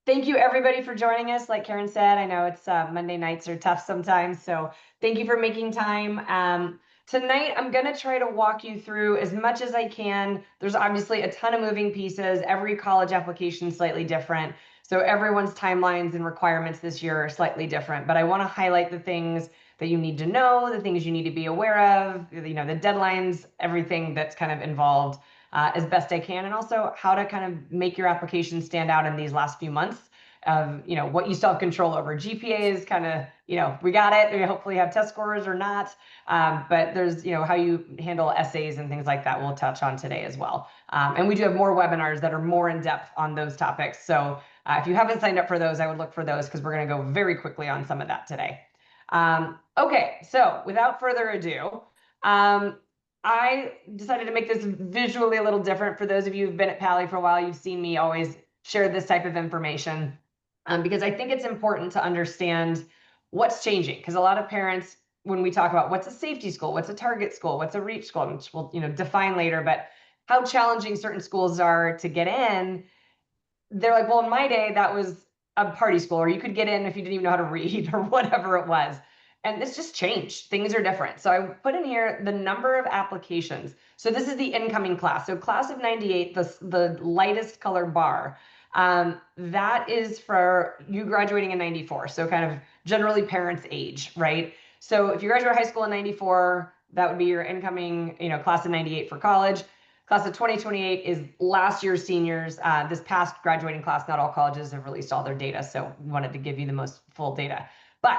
Thank you everybody for joining us. Like Karen said, I know it's Monday nights are tough sometimes, so thank you for making time. Tonight, I'm going to try to walk you through as much as I can. There's obviously a ton of moving pieces. Every college application is slightly different, so everyone's timelines and requirements this year are slightly different. But I want to highlight the things that you need to know, the things you need to be aware of, the deadlines, everything that's kind of involved as best I can, and also how to kind of make your application stand out in these last few months of what you still have control over. GPA is kind of we got it. We hopefully have test scores or not, but there's how you handle essays and things like that we'll touch on today as well. And we do have more webinars that are more in depth on those topics. So if you haven't signed up for those, I would look for those because we're going to go very quickly on some of that today. Okay, so without further ado, I decided to make this visually a little different. For those of you who've been at Pally for a while, you've seen me always share this type of information because I think it's important to understand what's changing. Because a lot of parents, when we talk about what's a safety school, what's a target school, what's a reach school, which we'll define later, but how challenging certain schools are to get in, they're like, well, in my day, that was a party school, or you could get in if you didn't even know how to read or whatever it was. And this just changed. Things are different. So I put in here the number of applications. So this is the incoming class. So class of 98, the lightest color bar, that is for you graduating in 94. So kind of generally parents' age, right? So if you graduate high school in 94, that would be your incoming, class of 98 for college. Class of 2028 is last year's seniors. This past graduating class, not all colleges have released all their data, so we wanted to give you the most full data. But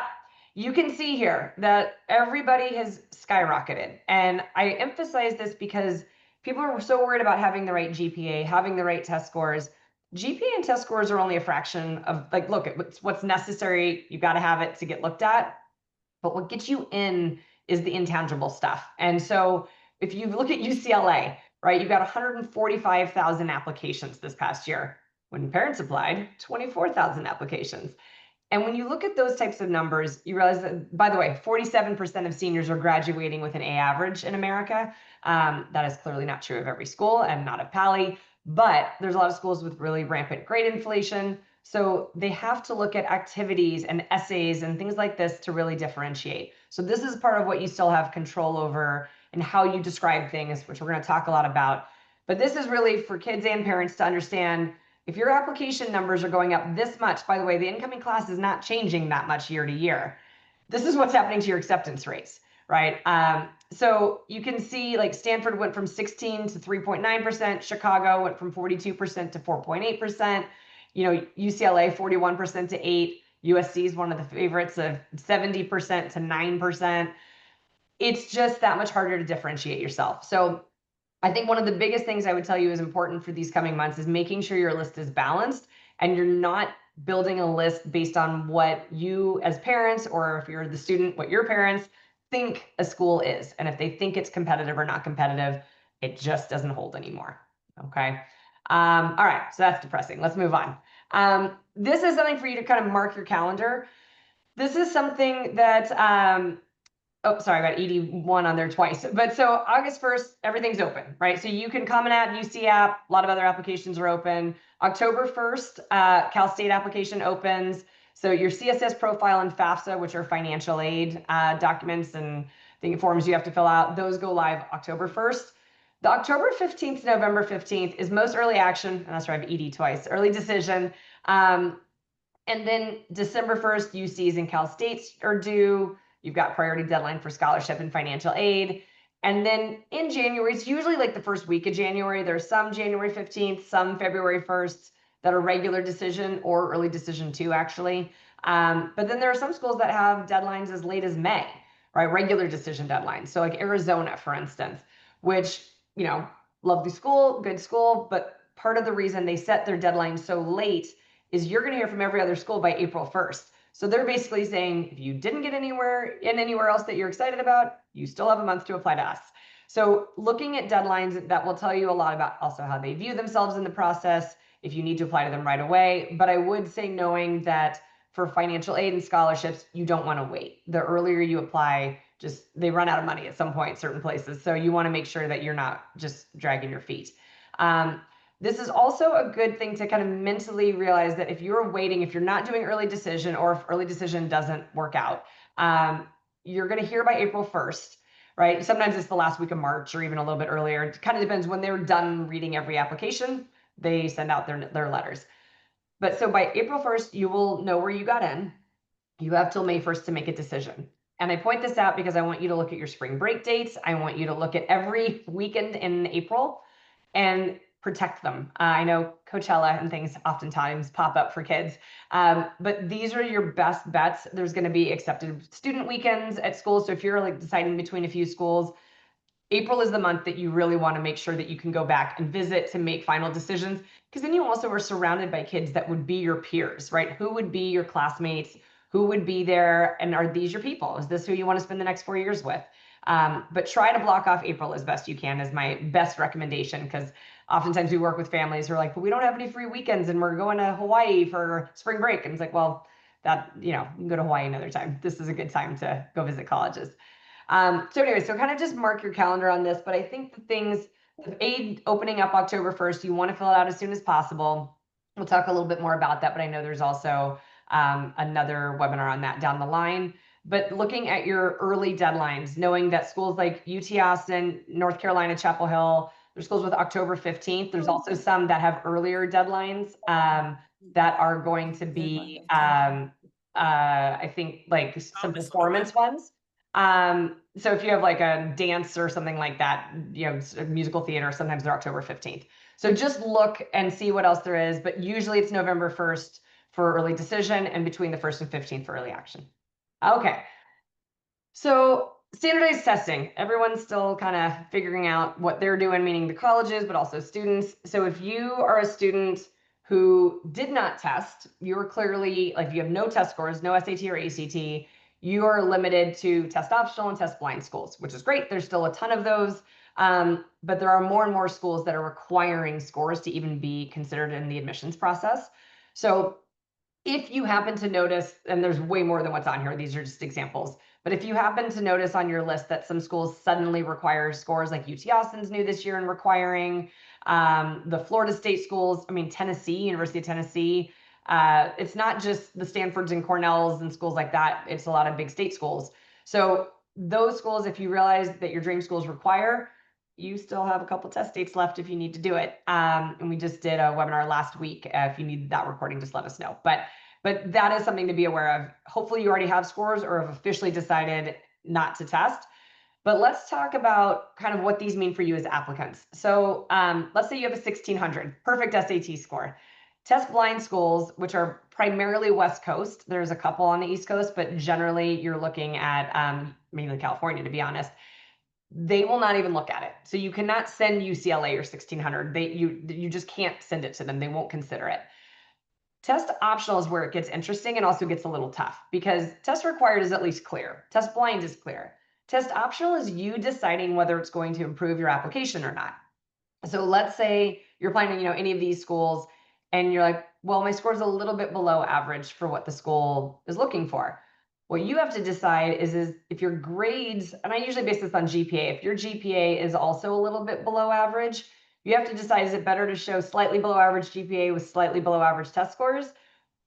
you can see here that everybody has skyrocketed. And I emphasize this because people are so worried about having the right GPA, having the right test scores. GPA and test scores are only a fraction of, look, it's what's necessary. You've got to have it to get looked at. But what gets you in is the intangible stuff. And so if you look at UCLA, right, you've got 145,000 applications this past year. When parents applied, 24,000 applications. And when you look at those types of numbers, you realize that, by the way, 47% of seniors are graduating with an A average in America. That is clearly not true of every school and not of Pally, but there's a lot of schools with really rampant grade inflation. So they have to look at activities and essays and things like this to really differentiate. So this is part of what you still have control over and how you describe things, which we're going to talk a lot about. But this is really for kids and parents to understand if your application numbers are going up this much. By the way, the incoming class is not changing that much year to year. This is what's happening to your acceptance rates, right? So you can see like Stanford went from 16 to 3.9%. Chicago went from 42% to 4.8%. UCLA 41% to 8%. USC is one of the favorites of 70% to 9%. It's just that much harder to differentiate yourself. So I think one of the biggest things I would tell you is important for these coming months is making sure your list is balanced and you're not building a list based on what you as parents, or if you're the student, what your parents think a school is. And if they think it's competitive or not competitive, it just doesn't hold anymore. Okay. All right. So that's depressing. Let's move on. This is something for you to kind of mark your calendar. This is something that, oh, sorry, I got 81 on there twice. But so August 1st, everything's open, right? So you can Common App, UC App, a lot of other applications are open. October 1st, Cal State application opens. So your CSS profile and FAFSA, which are financial aid documents and forms you have to fill out, those go live October 1st. The October 15th to November 15th is most early action, and that's where I have ED twice, early decision. And then December 1st, UCs and Cal States are due. You've got priority deadline for scholarship and financial aid. And then in January, it's usually like the first week of January. There's some January 15th, some February 1st that are regular decision or early decision too, actually. But then there are some schools that have deadlines as late as May, right? Regular decision deadlines. So like Arizona, for instance, which, lovely school, good school, but part of the reason they set their deadline so late is you're going to hear from every other school by April 1st. So they're basically saying, if you didn't get anywhere else that you're excited about, you still have a month to apply to us. So looking at deadlines, that will tell you a lot about also how they view themselves in the process, if you need to apply to them right away. But I would say knowing that for financial aid and scholarships, you don't want to wait. The earlier you apply, they run out of money at some point, certain places. So you want to make sure that you're not just dragging your feet. This is also a good thing to kind of mentally realize that if you're waiting, if you're not doing early decision, or if early decision doesn't work out, you're going to hear by April 1st, right? Sometimes it's the last week of March or even a little bit earlier. It kind of depends when they're done reading every application, they send out their letters. But so by April 1st, you will know where you got in. You have till May 1st to make a decision. And I point this out because I want you to look at your spring break dates. I want you to look at every weekend in April and protect them. I know Coachella and things oftentimes pop up for kids, but these are your best bets. There's going to be accepted student weekends at school. So if you're like deciding between a few schools, April is the month that you really want to make sure that you can go back and visit to make final decisions, because then you also are surrounded by kids that would be your peers, right? Who would be your classmates? Who would be there? And are these your people? Is this who you want to spend the next 4 years with? But try to block off April as best you can is my best recommendation, because oftentimes we work with families who are like, but we don't have any free weekends and we're going to Hawaii for spring break. And it's like, well, that, you can go to Hawaii another time. This is a good time to go visit colleges. So anyway, so kind of just mark your calendar on this, but I think the things, the aid opening up October 1st, you want to fill it out as soon as possible. We'll talk a little bit more about that, but I know there's also another webinar on that down the line. But looking at your early deadlines, knowing that schools like UT Austin, North Carolina, Chapel Hill, there's schools with October 15th. There's also some that have earlier deadlines that are going to be, I think, like some performance ones. So if you have like a dance or something like that, musical theater, sometimes they're October 15th. So just look and see what else there is, but usually it's November 1st for early decision and between the 1st and 15th for early action. Okay. So standardized testing, everyone's still kind of figuring out what they're doing, meaning the colleges, but also students. So if you are a student who did not test, you're clearly, like, you have no test scores, no SAT or ACT, you are limited to test optional and test blind schools, which is great. There's still a ton of those. But there are more and more schools that are requiring scores to even be considered in the admissions process. So if you happen to notice, and there's way more than what's on here, these are just examples, but if you happen to notice on your list that some schools suddenly require scores, like UT Austin's new this year and requiring, the Florida State schools, Tennessee, University of Tennessee, it's not just the Stanfords and Cornells and schools like that, it's a lot of big state schools. So those schools, if you realize that your dream schools require, you still have a couple test dates left if you need to do it. And we just did a webinar last week. If you need that recording, just let us know. But that is something to be aware of. Hopefully you already have scores or have officially decided not to test. But let's talk about kind of what these mean for you as applicants. So let's say you have a 1600, perfect SAT score. Test blind schools, which are primarily West Coast. There's a couple on the East Coast, but generally you're looking at mainly California, to be honest. They will not even look at it. So you cannot send UCLA or 1600. You just can't send it to them. They won't consider it. Test optional is where it gets interesting and also gets a little tough, because test required is at least clear. Test blind is clear. Test optional is you deciding whether it's going to improve your application or not. So let's say you're applying to, any of these schools and you're like, well, my score's a little bit below average for what the school is looking for. What you have to decide is if your grades, and I usually base this on GPA, if your GPA is also a little bit below average, you have to decide, is it better to show slightly below average GPA with slightly below average test scores?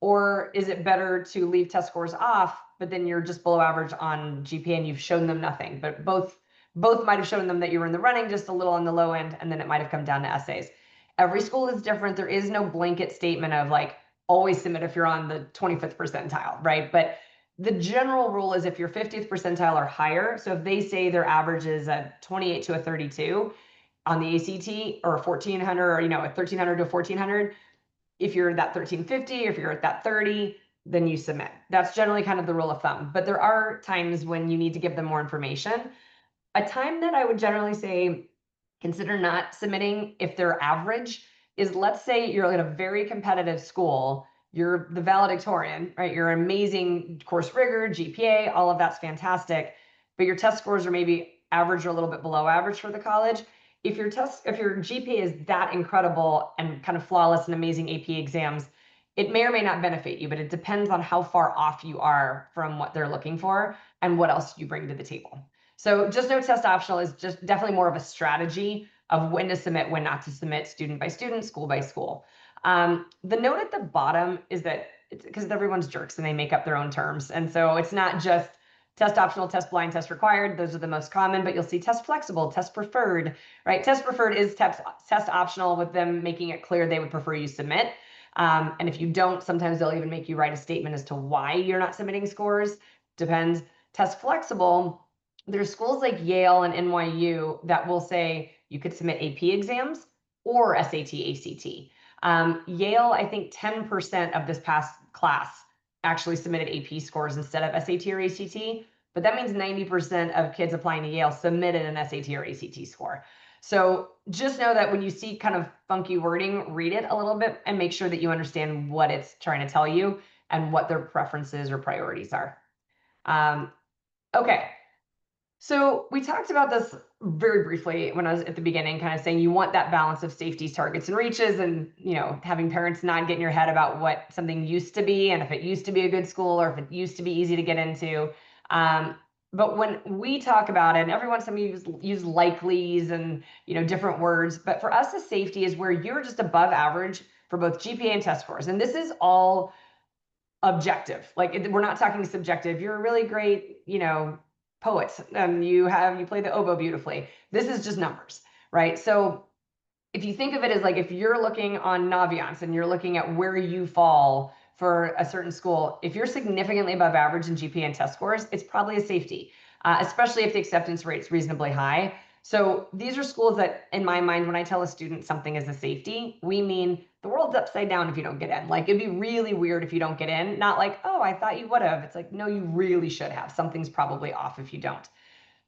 Or is it better to leave test scores off, but then you're just below average on GPA and you've shown them nothing? But both might have shown them that you were in the running, just a little on the low end, and then it might have come down to essays. Every school is different. There is no blanket statement of like, always submit if you're on the 25th percentile, right? But the general rule is if you're 50th percentile or higher, so if they say their average is a 28 to a 32 on the ACT, or 1400, or a 1300 to 1400, if you're at that 1350, if you're at that 30, then you submit. That's generally kind of the rule of thumb. But there are times when you need to give them more information. A time that I would generally say consider not submitting if they're average is, let's say you're in a very competitive school, you're the valedictorian, right? You're amazing course rigor, GPA, all of that's fantastic, but your test scores are maybe average or a little bit below average for the college. If your GPA is that incredible and kind of flawless and amazing AP exams, it may or may not benefit you, but it depends on how far off you are from what they're looking for and what else you bring to the table. So just no test optional is just definitely more of a strategy. of when to submit, when not to submit, student by student, school by school. The note at the bottom is that it's because everyone's jerks and they make up their own terms. And so it's not just test optional, test blind, test required. Those are the most common, but you'll see test flexible, test preferred, right? Test preferred is test optional, with them making it clear they would prefer you submit. And if you don't, sometimes they'll even make you write a statement as to why you're not submitting scores. Depends. Test flexible, there's schools like Yale and NYU that will say you could submit AP exams or SAT, ACT. Yale, I think 10% of this past class actually submitted AP scores instead of SAT or ACT, but that means 90% of kids applying to Yale submitted an SAT or ACT score. So just know that when you see kind of funky wording, read it a little bit and make sure that you understand what it's trying to tell you and what their preferences or priorities are. Okay. So we talked about this very briefly when I was at the beginning, kind of saying you want that balance of safeties, targets, and reaches, and having parents not get in your head about what something used to be, and if it used to be a good school or if it used to be easy to get into. But when we talk about it, and every once in a while use likelies and different words, but for us, the safety is where you're just above average for both GPA and test scores, and this is all objective. Like we're not talking subjective. You're a really great, poet and you play the oboe beautifully. This is just numbers, right? So if you think of it as like, if you're looking on Naviance and you're looking at where you fall for a certain school, if you're significantly above average in GPA and test scores, it's probably a safety, especially if the acceptance rate's reasonably high. So these are schools that, in my mind, when I tell a student something is a safety, we mean the world's upside down if you don't get in. Like, it'd be really weird if you don't get in. Not like, oh, I thought you would have. It's like, no, you really should have. Something's probably off if you don't.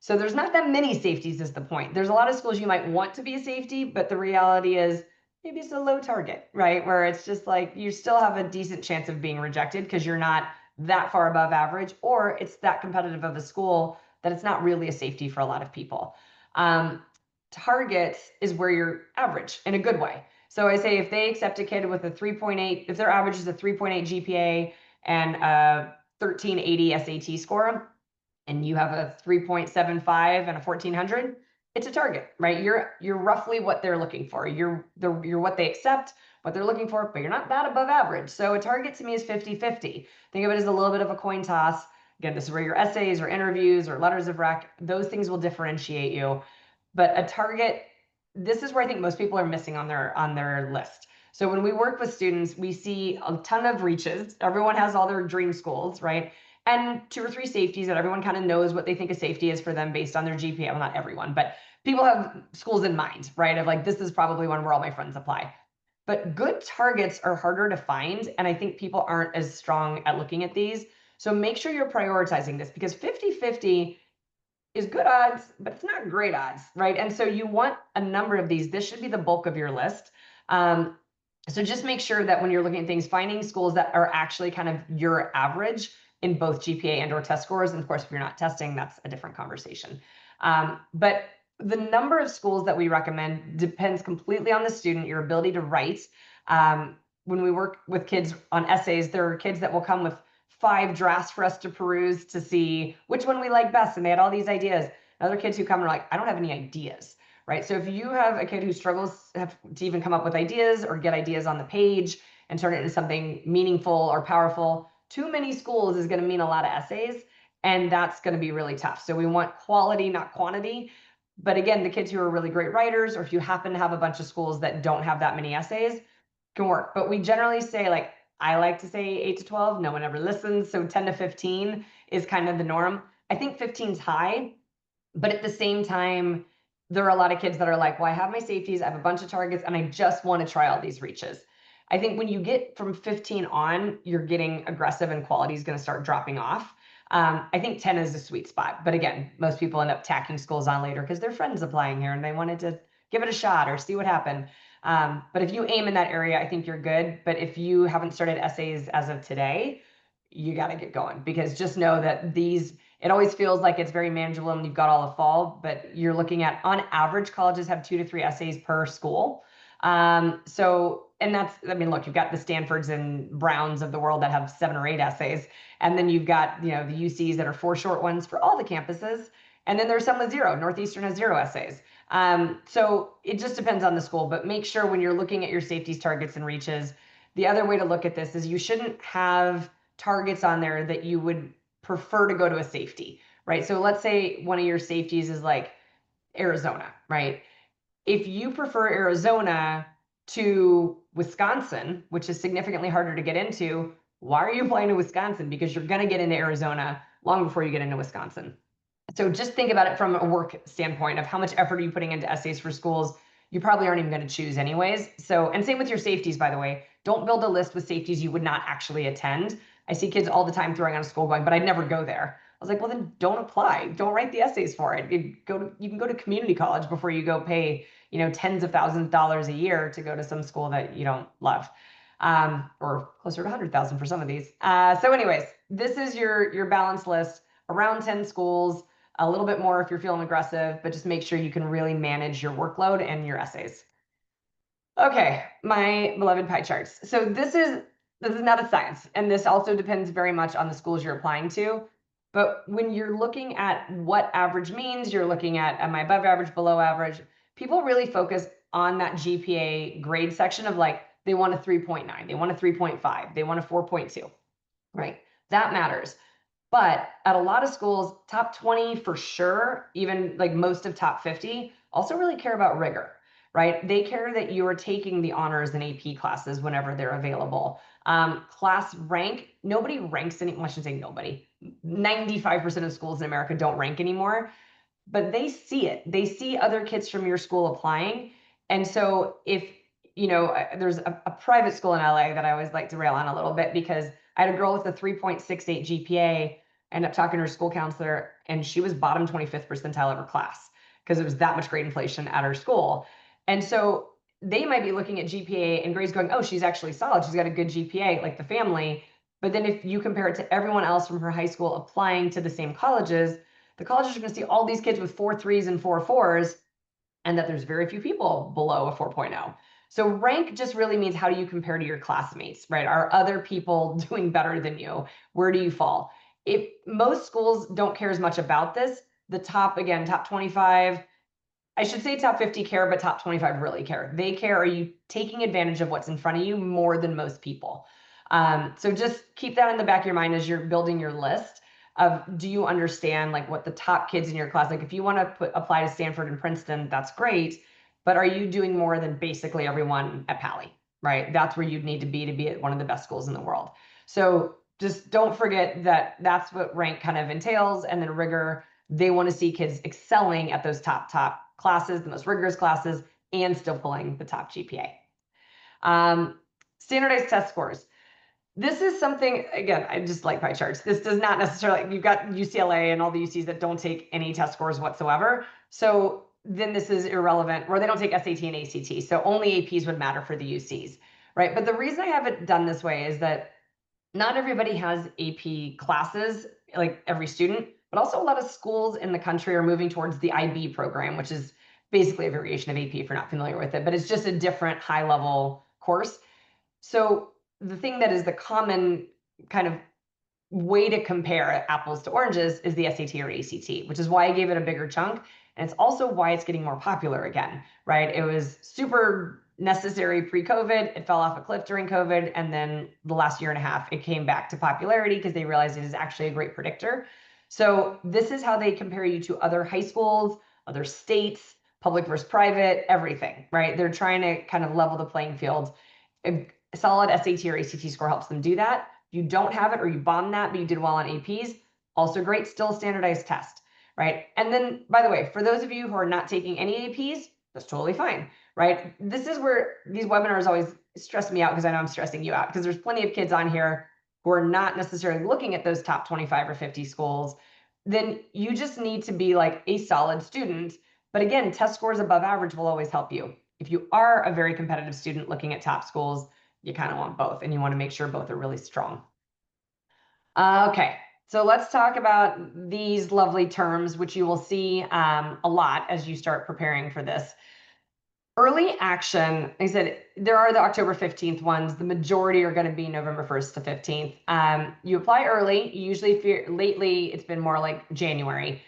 So there's not that many safeties is the point. There's a lot of schools you might want to be a safety, but the reality is maybe it's a low target, right? Where it's just like you still have a decent chance of being rejected because you're not that far above average, or it's that competitive of a school that it's not really a safety for a lot of people. Targets is where you're average in a good way. So I say if they accept a kid with a 3.8, if their average is a 3.8 GPA and a 1380 SAT score, and you have a 3.75 and a 1400, it's a target, right? You're roughly what they're looking for. You're what they accept, what they're looking for, but you're not that above average. So a target to me is 50-50. Think of it as a little bit of a coin toss. Again, this is where your essays or interviews or letters of rec, those things will differentiate you. But a target, this is where I think most people are missing on their list. So when we work with students, we see a ton of reaches. Everyone has all their dream schools, right? And 2 or 3 safeties that everyone kind of knows what they think a safety is for them based on their GPA. Well, not everyone, but people have schools in mind, right? Of like, this is probably one where all my friends apply. But good targets are harder to find. And I think people aren't as strong at looking at these. So make sure you're prioritizing this, because 50-50 is good odds, but it's not great odds, right? And so you want a number of these. This should be the bulk of your list. So just make sure that when you're looking at things, finding schools that are actually kind of your average in both GPA and or test scores. And of course, if you're not testing, that's a different conversation. But the number of schools that we recommend depends completely on the student, your ability to write. When we work with kids on essays, there are kids that will come with 5 drafts for us to peruse to see which one we like best. And they had all these ideas. Other kids who come and are like, I don't have any ideas, right? So if you have a kid who struggles to even come up with ideas or get ideas on the page and turn it into something meaningful or powerful, too many schools is going to mean a lot of essays, and that's going to be really tough. So we want quality, not quantity. But again, the kids who are really great writers, or if you happen to have a bunch of schools that don't have that many essays, can work. But we generally say, like, I like to say 8 to 12. No one ever listens. So 10 to 15 is kind of the norm. I think 15 is high, but at the same time, there are a lot of kids that are like, well, I have my safeties, I have a bunch of targets, and I just want to try all these reaches. I think when you get from 15 on, you're getting aggressive and quality is going to start dropping off. I think 10 is a sweet spot. But again, most people end up tacking schools on later because their friend's applying here and they wanted to give it a shot or see what happened. But if you aim in that area, I think you're good. But if you haven't started essays as of today, you got to get going, because just know that it always feels like it's very manageable and you've got all the fall, but you're looking at, on average, colleges have 2 to 3 essays per school. And that's, I mean, look, you've got the Stanfords and Browns of the world that have 7 or 8 essays. And then you've got, the UCs that are 4 short ones for all the campuses. And then there's some with 0. Northeastern has 0 essays. So it just depends on the school, but make sure when you're looking at your safeties, targets, and reaches, the other way to look at this is you shouldn't have targets on there that you would prefer to go to a safety, right? So let's say one of your safeties is like Arizona, right? If you prefer Arizona to Wisconsin, which is significantly harder to get into, why are you applying to Wisconsin? Because you're going to get into Arizona long before you get into Wisconsin. So just think about it from a work standpoint of how much effort are you putting into essays for schools you probably aren't even going to choose anyways. So, and same with your safeties, by the way. Don't build a list with safeties you would not actually attend. I see kids all the time throwing on a school going, but I'd never go there. I was like, well, then don't apply. Don't write the essays for it. You can go to community college before you go pay, tens of thousands of dollars a year to go to some school that you don't love. Or closer to 100,000 for some of these. So anyways, this is your balance list, around 10 schools, a little bit more if you're feeling aggressive, but just make sure you can really manage your workload and your essays. Okay, my beloved pie charts. So this is not a science, and this also depends very much on the schools you're applying to. But when you're looking at what average means, you're looking at, am I above average, below average? People really focus on that GPA grade section of like, they want a 3.9, they want a 3.5, they want a 4.2, right? That matters. But at a lot of schools, top 20 for sure, even like most of top 50, also really care about rigor, right? They care that you are taking the honors and AP classes whenever they're available. Class rank, nobody ranks any, well, I shouldn't say nobody. 95% of schools in America don't rank anymore, but they see it. They see other kids from your school applying. And so if, there's a private school in LA that I always like to rail on a little bit because I had a girl with a 3.68 GPA, end up talking to her school counselor, and she was bottom 25th percentile of her class because it was that much grade inflation at her school. And so they might be looking at GPA and grades going, oh, she's actually solid. She's got a good GPA, like the family. But then if you compare it to everyone else from her high school applying to the same colleges, the colleges are going to see all these kids with 4.3s and 4.4s, and that there's very few people below a 4.0. So rank just really means how do you compare to your classmates, right? Are other people doing better than you? Where do you fall? If most schools don't care as much about this, the top, again, top 25, I should say top 50 care, but top 25 really care. They care, are you taking advantage of what's in front of you more than most people? So just keep that in the back of your mind as you're building your list of, do you understand like what the top kids in your class, like if you want to apply to Stanford and Princeton, that's great, but are you doing more than basically everyone at Pally, right? That's where you'd need to be at one of the best schools in the world. So just don't forget that that's what rank kind of entails. And then rigor, they want to see kids excelling at those top classes, the most rigorous classes, and still pulling the top GPA. Standardized test scores. This is something, again, I just like pie charts. This does not necessarily, you've got UCLA and all the UCs that don't take any test scores whatsoever. So then this is irrelevant, or they don't take SAT and ACT. So only APs would matter for the UCs, right? But the reason I have it done this way is that not everybody has AP classes, like every student, but also a lot of schools in the country are moving towards the IB program, which is basically a variation of AP if you're not familiar with it, but it's just a different high level course. So the thing that is the common kind of way to compare apples to oranges is the SAT or ACT, which is why I gave it a bigger chunk. And it's also why it's getting more popular again, right? It was super necessary pre-COVID. It fell off a cliff during COVID. And then the last year and a half, it came back to popularity because they realized it is actually a great predictor. So this is how they compare you to other high schools, other states, public versus private, everything, right? They're trying to kind of level the playing field. A solid SAT or ACT score helps them do that. If you don't have it or you bombed that, but you did well on APs, also great, still a standardized test, right? And then, by the way, for those of you who are not taking any APs, that's totally fine, right? This is where these webinars always stress me out because I know I'm stressing you out because there's plenty of kids on here who are not necessarily looking at those top 25 or 50 schools. Then you just need to be like a solid student. But again, test scores above average will always help you. If you are a very competitive student looking at top schools, you kind of want both, and you want to make sure both are really strong. Okay, so let's talk about these lovely terms, which you will see a lot as you start preparing for this. Early action, like I said, there are the October 15th ones. The majority are going to be November 1st to 15th. You apply early. Usually, lately, it's been more like January.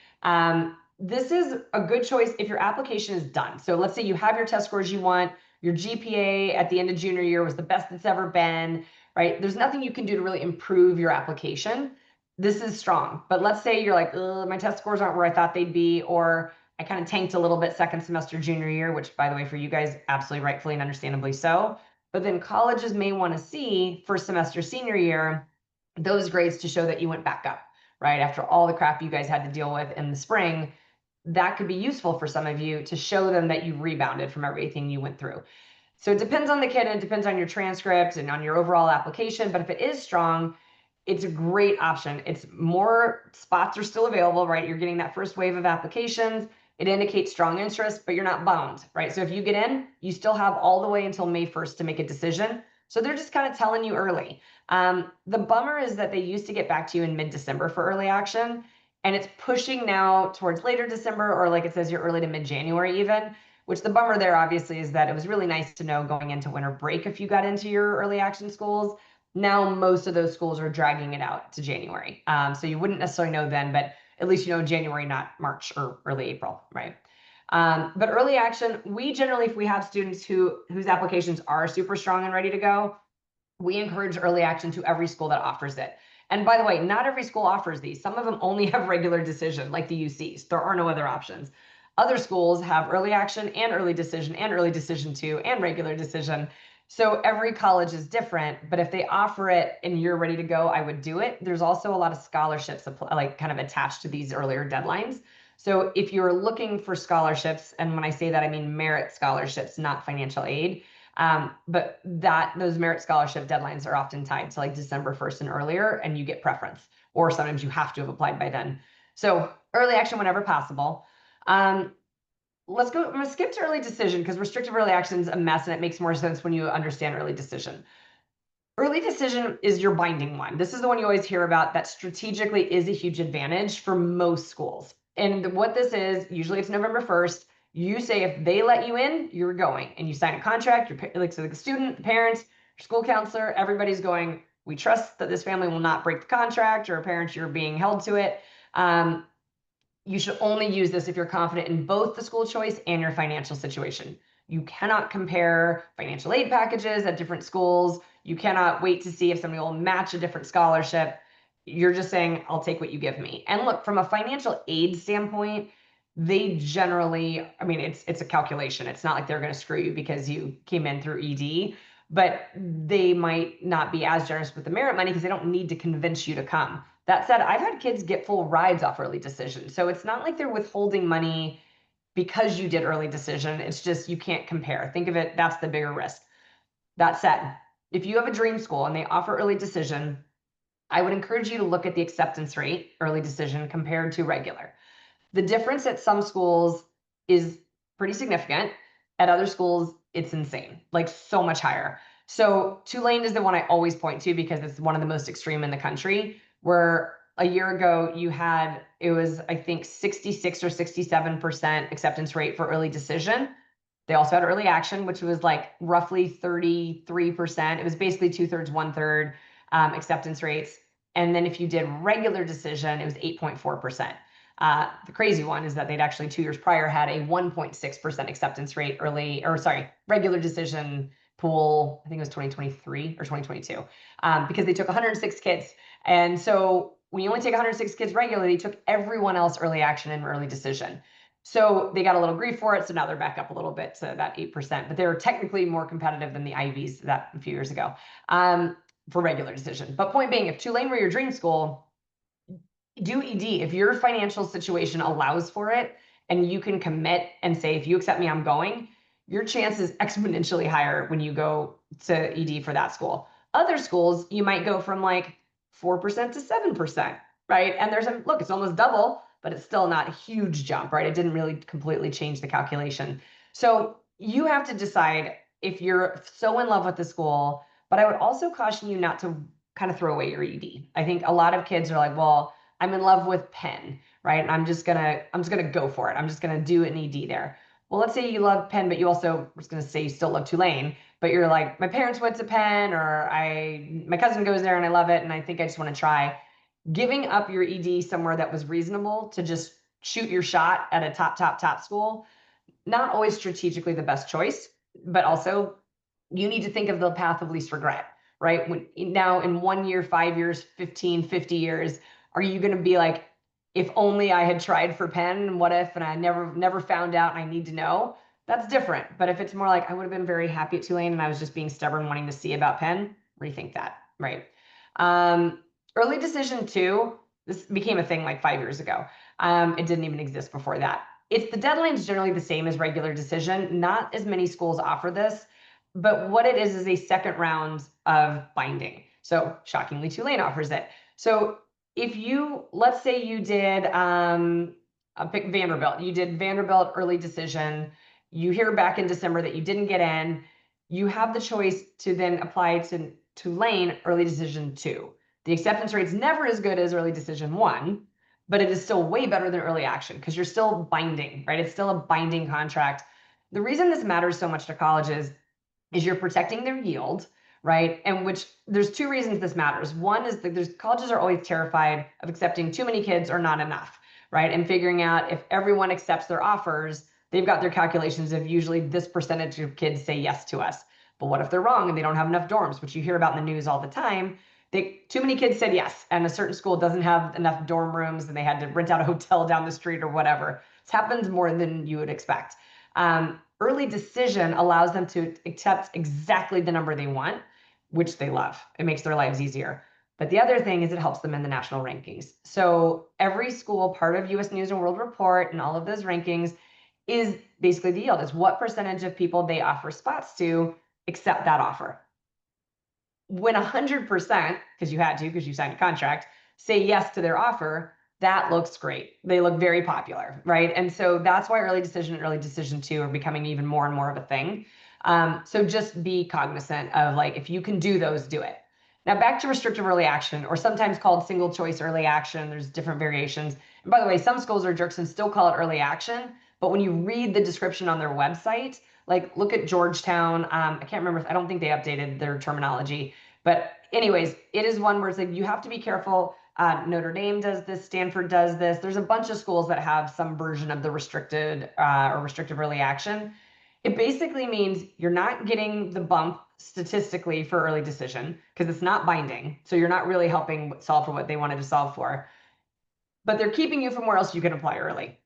this is a good choice if your application is done. So let's say you have your test scores you want, your GPA at the end of junior year was the best it's ever been, right? There's nothing you can do to really improve your application. This is strong. But let's say you're like, my test scores aren't where I thought they'd be, or I kind of tanked a little bit second semester junior year, which by the way, for you guys, absolutely rightfully and understandably so. But then colleges may want to see first semester senior year, those grades to show that you went back up, right? After all the crap you guys had to deal with in the spring, that could be useful for some of you to show them that you rebounded from everything you went through. So it depends on the kid and it depends on your transcript and on your overall application. But if it is strong, it's a great option. It's more spots are still available, right? You're getting that first wave of applications. It indicates strong interest, but you're not bound, right? So if you get in, you still have all the way until May 1st to make a decision. So they're just kind of telling you early. The bummer is that they used to get back to you in mid-December for early action, and it's pushing now towards later December, or like it says, you're early to mid-January even, which the bummer there obviously is that it was really nice to know going into winter break if you got into your early action schools. Now most of those schools are dragging it out to January. So you wouldn't necessarily know then, but at least you know January, not March or early April, right? But early action, we generally, if we have students whose applications are super strong and ready to go, we encourage early action to every school that offers it. And by the way, not every school offers these. Some of them only have regular decision, like the UCs. There are no other options. Other schools have early action and early decision 2 and regular decision. So every college is different, but if they offer it and you're ready to go, I would do it. There's also a lot of scholarships like kind of attached to these earlier deadlines. So if you're looking for scholarships, and when I say that, I mean merit scholarships, not financial aid, but those merit scholarship deadlines are often tied to like December 1st and earlier, and you get preference, or sometimes you have to have applied by then. So early action whenever possible. Let's go. I'm going to skip to early decision because restrictive early action is a mess, and it makes more sense when you understand early decision. Early decision is your binding one. This is the one you always hear about that strategically is a huge advantage for most schools. And what this is, usually it's November 1st. You say if they let you in, you're going, and you sign a contract. You're like, so the student, the parents, your school counselor, everybody's going, we trust that this family will not break the contract, or parents, you're being held to it. You should only use this if you're confident in both the school choice and your financial situation. You cannot compare financial aid packages at different schools. You cannot wait to see if somebody will match a different scholarship. You're just saying, I'll take what you give me. And look, from a financial aid standpoint, they generally, I mean, it's a calculation. It's not like they're going to screw you because you came in through ED, but they might not be as generous with the merit money because they don't need to convince you to come. That said, I've had kids get full rides off early decision. So it's not like they're withholding money because you did early decision. It's just you can't compare. Think of it, that's the bigger risk. That said, if you have a dream school and they offer early decision, I would encourage you to look at the acceptance rate, early decision, compared to regular. The difference at some schools is pretty significant. At other schools, it's insane, like so much higher. So Tulane is the one I always point to because it's one of the most extreme in the country, where a year ago it was, I think, 66 or 67% acceptance rate for early decision. They also had early action, which was like roughly 33%. It was basically 2/3, 1/3 acceptance rates. And then if you did regular decision, it was 8.4%. The crazy one is that they'd actually 2 years prior had a 1.6% acceptance rate regular decision pool. I think it was 2023 or 2022, because they took 106 kids. And so when you only take 106 kids regularly, they took everyone else early action and early decision. So they got a little grief for it. So now they're back up a little bit to that 8%, but they're technically more competitive than the Ivies that a few years ago, for regular decision. But point being, if Tulane were your dream school, do ED. If your financial situation allows for it and you can commit and say, if you accept me, I'm going, your chance is exponentially higher when you go to ED for that school. Other schools, you might go from like 4% to 7%, right? And look, it's almost double, but it's still not a huge jump, right? It didn't really completely change the calculation. So you have to decide if you're so in love with the school, but I would also caution you not to kind of throw away your ED. I think a lot of kids are like, well, I'm in love with Penn, right? And I'm just gonna go for it. I'm just gonna do an ED there. Well, let's say you love Penn, but you also, I was gonna say you still love Tulane, but you're like, my parents went to Penn, or my cousin goes there and I love it, and I think I just want to try. Giving up your ED somewhere that was reasonable to just shoot your shot at a top school, not always strategically the best choice, but also you need to think of the path of least regret, right? Now in 1 year, 5 years, 15, 50 years, are you going to be like, if only I had tried for Penn, what if, and I never found out and I need to know? That's different. But if it's more like, I would have been very happy at Tulane and I was just being stubborn, wanting to see about Penn, rethink that, right? Early decision too, this became a thing like 5 years ago. It didn't even exist before that. The deadline's generally the same as regular decision. Not as many schools offer this, but what it is a second round of binding. So shockingly, Tulane offers it. So if let's say you did, I'll pick Vanderbilt. You did Vanderbilt early decision. You hear back in December that you didn't get in. You have the choice to then apply to Tulane early decision 2. The acceptance rate's never as good as early decision 1, but it is still way better than early action because you're still binding, right? It's still a binding contract. The reason this matters so much to colleges is you're protecting their yield, right? And which there's 2 reasons this matters. One is that colleges are always terrified of accepting too many kids or not enough, right? And figuring out if everyone accepts their offers, they've got their calculations of usually this percentage of kids say yes to us. But what if they're wrong and they don't have enough dorms, which you hear about in the news all the time? Too many kids said yes, and a certain school doesn't have enough dorm rooms and they had to rent out a hotel down the street or whatever. This happens more than you would expect. Early decision allows them to accept exactly the number they want, which they love. It makes their lives easier. But the other thing is it helps them in the national rankings. So every school, part of US News and World Report and all of those rankings is basically the yield. It's what percentage of people they offer spots to accept that offer. When 100%, because you had to, because you signed a contract, say yes to their offer, that looks great. They look very popular, right? And so that's why early decision and early decision 2 are becoming even more and more of a thing. So just be cognizant of like, if you can do those, do it. Now back to restrictive early action, or sometimes called single choice early action. There's different variations. And by the way, some schools are jerks and still call it early action, but when you read the description on their website, like look at Georgetown. I can't remember, I don't think they updated their terminology, but anyways, it is one where it's like, you have to be careful. Notre Dame does this, Stanford does this. There's a bunch of schools that have some version of the restricted or restrictive early action. It basically means you're not getting the bump statistically for early decision because it's not binding. So you're not really helping solve for what they wanted to solve for, but they're keeping you from where else you can apply early.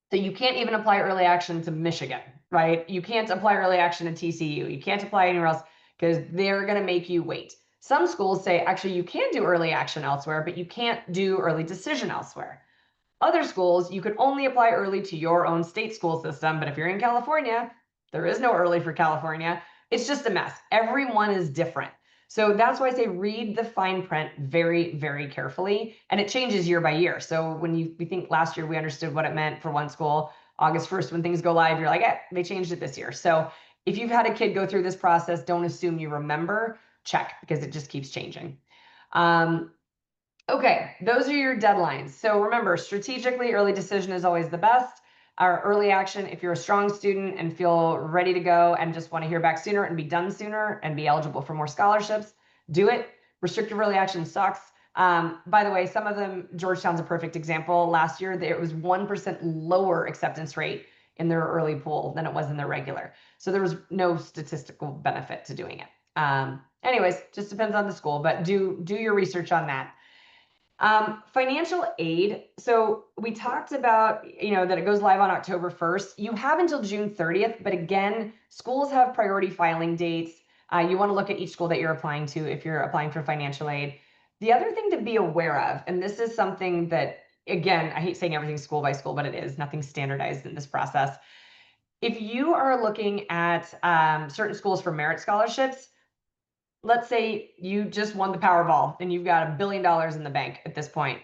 So you can't even apply early action to Michigan, right? You can't apply early action to TCU. You can't apply anywhere else because they're going to make you wait. Some schools say, actually, you can do early action elsewhere, but you can't do early decision elsewhere. Other schools, you can only apply early to your own state school system. But if you're in California, there is no early for California. It's just a mess. Everyone is different. So that's why I say read the fine print very, very carefully. And it changes year by year. So when we think last year we understood what it meant for one school, August 1st, when things go live, you're like, they changed it this year. So if you've had a kid go through this process, don't assume you remember, check, because it just keeps changing. Okay, those are your deadlines. So remember, strategically, early decision is always the best. Our early action, if you're a strong student and feel ready to go and just want to hear back sooner and be done sooner and be eligible for more scholarships, do it. Restrictive early action sucks. By the way, some of them, Georgetown's a perfect example. Last year, it was 1% lower acceptance rate in their early pool than it was in their regular. So there was no statistical benefit to doing it. Anyways, just depends on the school, but do your research on that. Financial aid. So we talked about, that it goes live on October 1st. You have until June 30th, but again, schools have priority filing dates. You want to look at each school that you're applying to if you're applying for financial aid. The other thing to be aware of, and this is something that, again, I hate saying everything's school by school, but it is. Nothing standardized in this process. If you are looking at certain schools for merit scholarships, let's say you just won the Powerball and you've got $1 billion in the bank at this point.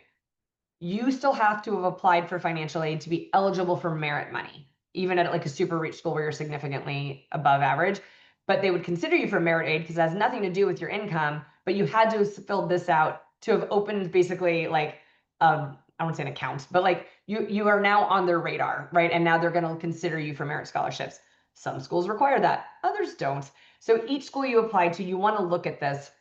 You still have to have applied for financial aid to be eligible for merit money, even at like a super rich school where you're significantly above average. But they would consider you for merit aid because it has nothing to do with your income, but you had to have filled this out to have opened basically like, I won't say an account, but like you are now on their radar, right? And now they're going to consider you for merit scholarships. Some schools require that, others don't. So each school you apply to, you want to look at this.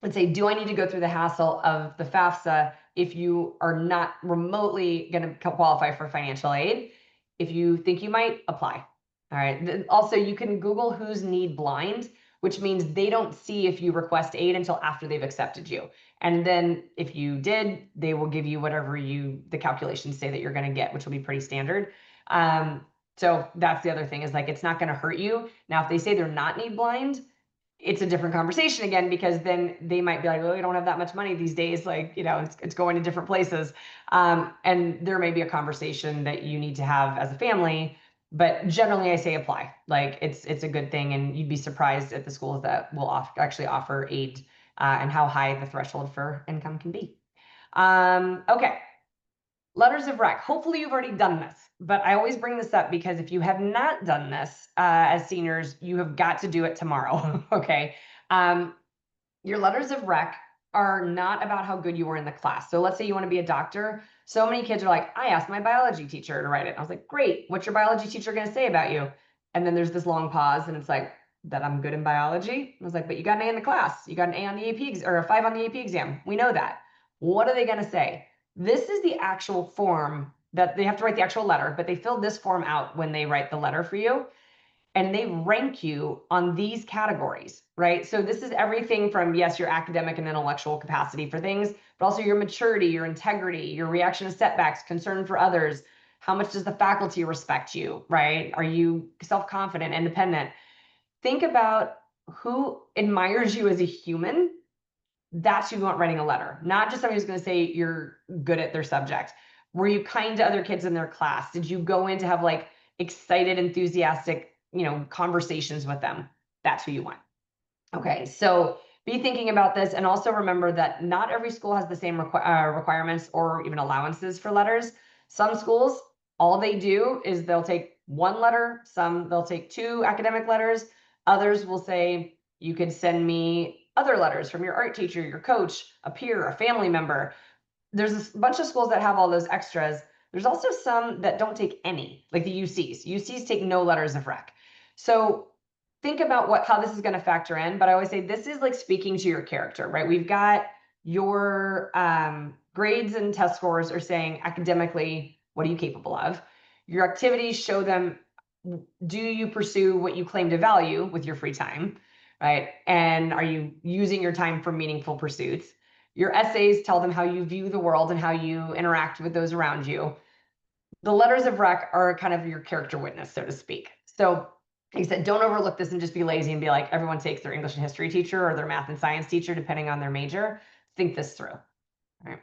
and say, do I need to go through the hassle of the FAFSA if you are not remotely going to qualify for financial aid? If you think you might, apply. All right. Also, you can Google who's need blind, which means they don't see if you request aid until after they've accepted you. And then if you did, they will give you whatever the calculations say that you're going to get, which will be pretty standard. So that's the other thing, is like, it's not going to hurt you. Now, if they say they're not need blind, it's a different conversation again, because then they might be like, oh, we don't have that much money these days. Like, it's going to different places. And there may be a conversation that you need to have as a family, but generally I say apply. Like, it's a good thing. And you'd be surprised at the schools that will actually offer aid, and how high the threshold for income can be. Okay. Letters of rec. Hopefully you've already done this, but I always bring this up because if you have not done this as seniors, you have got to do it tomorrow. Okay. Your letters of rec are not about how good you were in the class. So let's say you want to be a doctor. So many kids are like, I asked my biology teacher to write it. I was like, great. What's your biology teacher going to say about you? And then there's this long pause, and it's like, that I'm good in biology. I was like, but you got an A in the class. You got an A on the AP or a 5 on the AP exam. We know that. What are they going to say? This is the actual form that they have to write, the actual letter, but they fill this form out when they write the letter for you. And they rank you on these categories, right? So this is everything from, yes, your academic and intellectual capacity for things, but also your maturity, your integrity, your reaction to setbacks, concern for others. How much does the faculty respect you, right? Are you self-confident, independent? Think about who admires you as a human. That's who you want writing a letter, not just somebody who's going to say you're good at their subject. Were you kind to other kids in their class? Did you go in to have like excited, enthusiastic, conversations with them? That's who you want. Okay, so be thinking about this, and also remember that not every school has the same requirements or even allowances for letters. Some schools, all they do is they'll take one letter. Some they'll take 2 academic letters. Others will say, you could send me other letters from your art teacher, your coach, a peer, a family member. There's a bunch of schools that have all those extras. There's also some that don't take any, like the UCs. UCs take no letters of rec. So think about how this is going to factor in. But I always say this is like speaking to your character, right? We've got your grades and test scores are saying academically, what are you capable of? Your activities show them, do you pursue what you claim to value with your free time, right? And are you using your time for meaningful pursuits? Your essays tell them how you view the world and how you interact with those around you. The letters of rec are kind of your character witness, so to speak. So like I said, don't overlook this and just be lazy and be like, everyone takes their English and history teacher or their math and science teacher, depending on their major. Think this through. All right.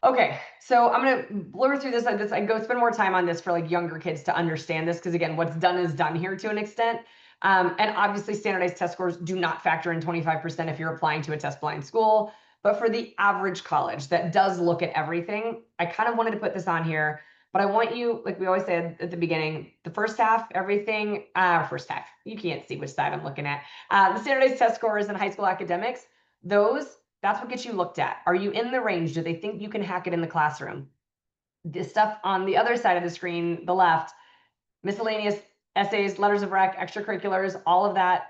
Okay, so I'm gonna blur through this. I go spend more time on this for like younger kids to understand this, because again, what's done is done here to an extent. And obviously standardized test scores do not factor in 25% if you're applying to a test blind school. But for the average college that does look at everything, I kind of wanted to put this on here. But I want you, like we always said at the beginning, the first half, everything, first half, you can't see which side I'm looking at. The standardized test scores and high school academics, that's what gets you looked at. Are you in the range? Do they think you can hack it in the classroom? This stuff on the other side of the screen, the left, miscellaneous essays, letters of rec, extracurriculars, all of that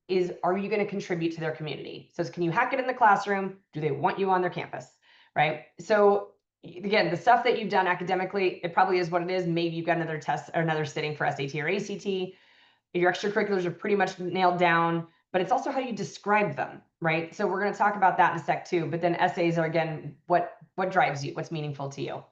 is, are you going to contribute to their community? So can you hack it in the classroom? Do they want you on their campus? Right? So again, the stuff that you've done academically, it probably is what it is. Maybe you've got another test or another sitting for SAT or ACT. Your extracurriculars are pretty much nailed down, but it's also how you describe them, right? So we're going to talk about that in a sec too. But then essays are, again, what drives you, what's meaningful to you.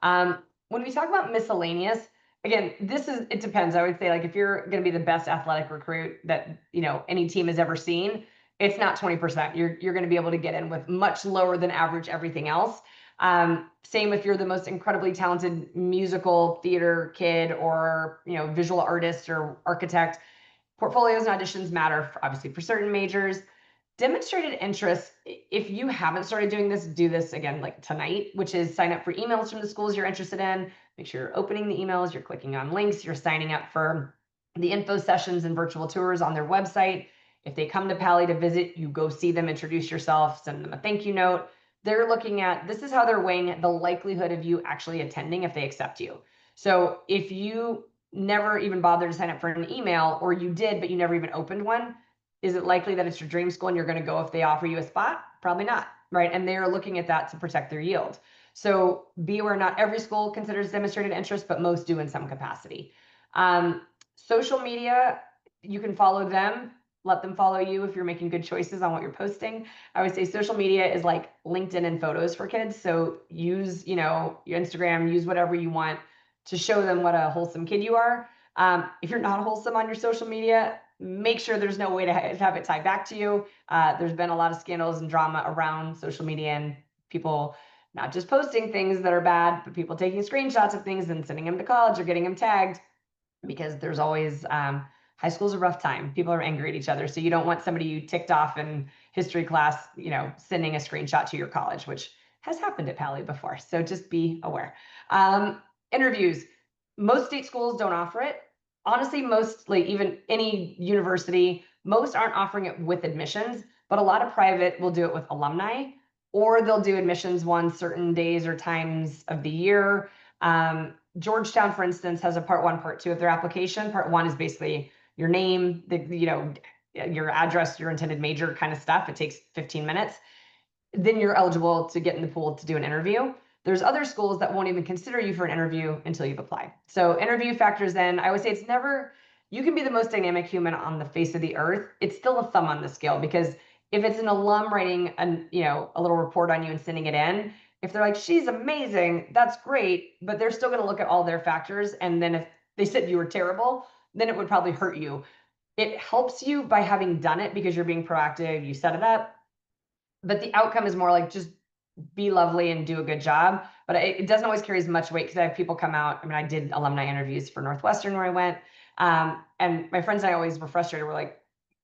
When we talk about miscellaneous, again, it depends. I would say, like, if you're going to be the best athletic recruit that any team has ever seen, it's not 20%. You're going to be able to get in with much lower than average everything else. Same if you're the most incredibly talented musical theater kid or visual artist or architect. Portfolios and auditions matter, obviously, for certain majors. Demonstrated interest, if you haven't started doing this, do this again, like tonight, which is sign up for emails from the schools you're interested in. Make sure you're opening the emails, you're clicking on links, you're signing up for the info sessions and virtual tours on their website. If they come to Pally to visit, you go see them, introduce yourself, send them a thank you note. They're looking at, this is how they're weighing the likelihood of you actually attending if they accept you. So if you never even bothered to sign up for an email, or you did, but you never even opened one, Is it likely that it's your dream school and you're going to go if they offer you a spot? Probably not, right? And they're looking at that to protect their yield. So be aware, not every school considers demonstrated interest, but most do in some capacity. Social media, you can follow them, let them follow you if you're making good choices on what you're posting. I would say social media is like LinkedIn and photos for kids. So use, your Instagram, use whatever you want to show them what a wholesome kid you are. If you're not wholesome on your social media, make sure there's no way to have it tied back to you. There's been a lot of scandals and drama around social media and people not just posting things that are bad, but people taking screenshots of things and sending them to college or getting them tagged, because there's always high school's a rough time. People are angry at each other. So you don't want somebody you ticked off in history class, sending a screenshot to your college, which has happened at Pally before. So just be aware. Interviews. Most state schools don't offer it. Honestly, most, like even any university, most aren't offering it with admissions, but a lot of private will do it with alumni, or they'll do admissions on certain days or times of the year. Georgetown, for instance, has a part 1, part 2 of their application. Part 1 is basically your name, your address, your intended major kind of stuff. It takes 15 minutes. Then you're eligible to get in the pool to do an interview. There's other schools that won't even consider you for an interview until you've applied. So interview factors in. I would say it's never, you can be the most dynamic human on the face of the earth. It's still a thumb on the scale, because if it's an alum writing a little report on you and sending it in, if they're like, she's amazing, that's great, but they're still going to look at all their factors. And then if they said you were terrible, then it would probably hurt you. It helps you by having done it because you're being proactive, you set it up, but the outcome is more like just be lovely and do a good job. But it doesn't always carry as much weight, because I have people come out. I mean, I did alumni interviews for Northwestern where I went. And my friends and I always were frustrated. We're like,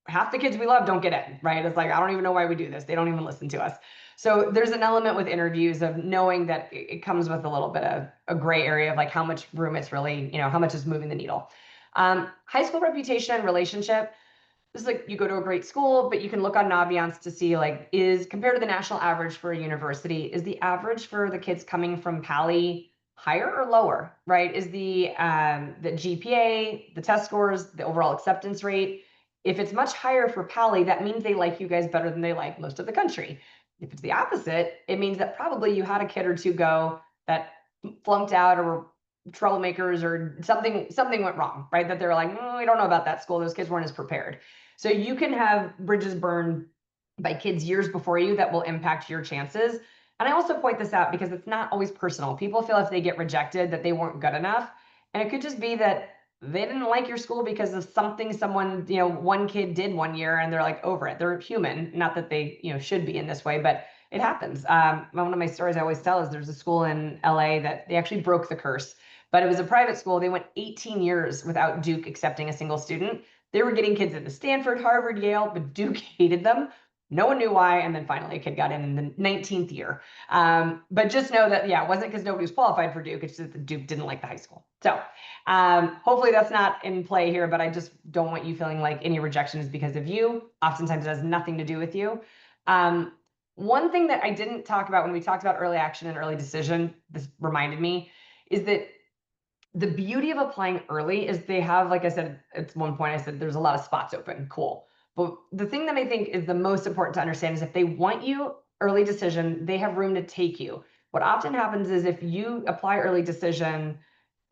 half the kids we love don't get in, right? It's like, I don't even know why we do this. They don't even listen to us. So there's an element with interviews of knowing that it comes with a little bit of a gray area of like how much room it's really, how much is moving the needle. High school reputation and relationship. This is like, you go to a great school, but you can look on Naviance to see, like, is compared to the national average for a university, is the average for the kids coming from Pally higher or lower, right? Is the GPA, the test scores, the overall acceptance rate? If it's much higher for Pally, that means they like you guys better than they like most of the country. If it's the opposite, it means that probably you had a kid or two go that flunked out or were troublemakers, or something went wrong, right? That they're like, I don't know about that school. Those kids weren't as prepared. So you can have bridges burned by kids years before you that will impact your chances. And I also point this out because it's not always personal. People feel if they get rejected that they weren't good enough. And it could just be that they didn't like your school because of something someone, one kid did one year, and they're like over it. They're human. Not that they, should be in this way, but it happens. One of my stories I always tell is there's a school in LA that they actually broke the curse, but it was a private school. They went 18 years without Duke accepting a single student. They were getting kids into Stanford, Harvard, Yale, but Duke hated them. No one knew why. And then finally a kid got in the 19th year. But just know that, it wasn't because nobody was qualified for Duke. It's just that Duke didn't like the high school. So hopefully that's not in play here, but I just don't want you feeling like any rejection is because of you. Oftentimes it has nothing to do with you. One thing that I didn't talk about when we talked about early action and early decision, this reminded me, is that the beauty of applying early is they have, like I said, at one point I said, there's a lot of spots open. Cool. But the thing that I think is the most important to understand is if they want you early decision, they have room to take you. What often happens is if you apply early decision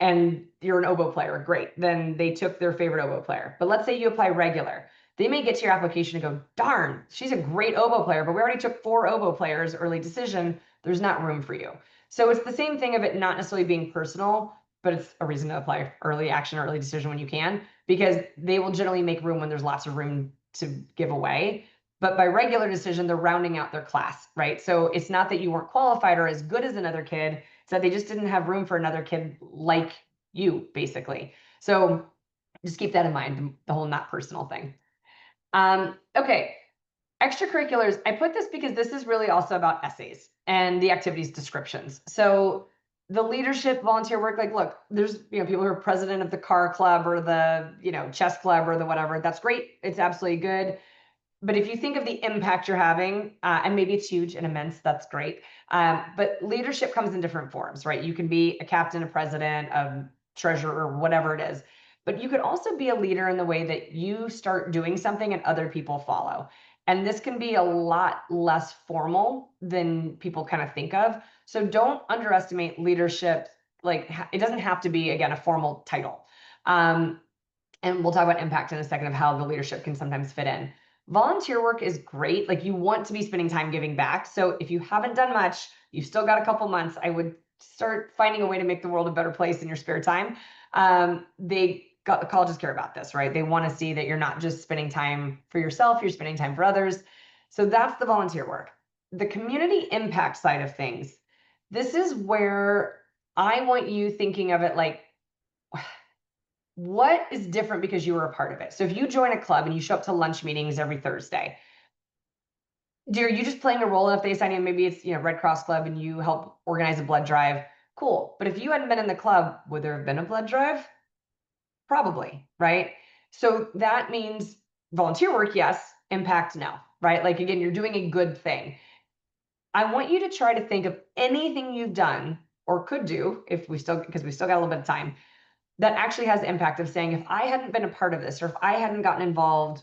and you're an oboe player, great. Then they took their favorite oboe player. But let's say you apply regular. They may get to your application and go, darn, she's a great oboe player, but we already took 4 oboe players early decision. There's not room for you. So it's the same thing of it not necessarily being personal, but it's a reason to apply early action or early decision when you can, because they will generally make room when there's lots of room to give away. But by regular decision, they're rounding out their class, right? So it's not that you weren't qualified or as good as another kid. It's that they just didn't have room for another kid like you, basically. So just keep that in mind, the whole not personal thing. Okay. Extracurriculars, I put this because this is really also about essays and the activities descriptions. So the leadership, volunteer work, like, look, there's, people who are president of the car club or the, chess club or the whatever. That's great. It's absolutely good. But if you think of the impact you're having, and maybe it's huge and immense, that's great. But leadership comes in different forms, right? You can be a captain, a president, a treasurer, whatever it is. But you could also be a leader in the way that you start doing something and other people follow. And this can be a lot less formal than people kind of think of. So don't underestimate leadership. Like it doesn't have to be, again, a formal title. And we'll talk about impact in a second of how the leadership can sometimes fit in. Volunteer work is great. Like you want to be spending time giving back. So if you haven't done much, you've still got a couple months, I would start finding a way to make the world a better place in your spare time. Colleges care about this, right? They want to see that you're not just spending time for yourself, you're spending time for others. So that's the volunteer work. The community impact side of things. This is where I want you thinking of it like, what is different because you were a part of it? So if you join a club and you show up to lunch meetings every Thursday, are you just playing a role? And if they assign you, maybe it's Red Cross Club and you help organize a blood drive, cool. But if you hadn't been in the club, would there have been a blood drive? Probably, right? So that means volunteer work, yes. Impact, no, right? Like again, you're doing a good thing. I want you to try to think of anything you've done or could do because we still got a little bit of time, that actually has the impact of saying, if I hadn't been a part of this, or if I hadn't gotten involved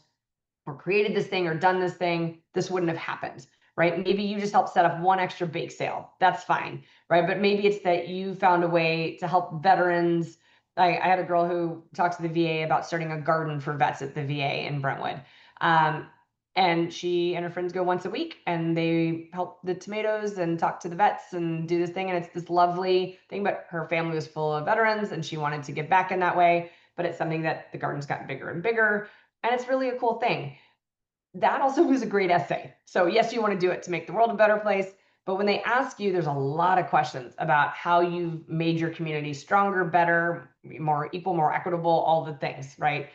or created this thing or done this thing, this wouldn't have happened, right? Maybe you just helped set up one extra bake sale. That's fine, right? But maybe it's that you found a way to help veterans. I had a girl who talked to the VA about starting a garden for vets at the VA in Brentwood. And she and her friends go once a week and they help the tomatoes and talk to the vets and do this thing. And it's this lovely thing, but her family was full of veterans and she wanted to give back in that way. But it's something that the garden's gotten bigger and bigger. And it's really a cool thing. That also was a great essay. So yes, you want to do it to make the world a better place. But when they ask you, there's a lot of questions about how you've made your community stronger, better, more equal, more equitable, all the things, right?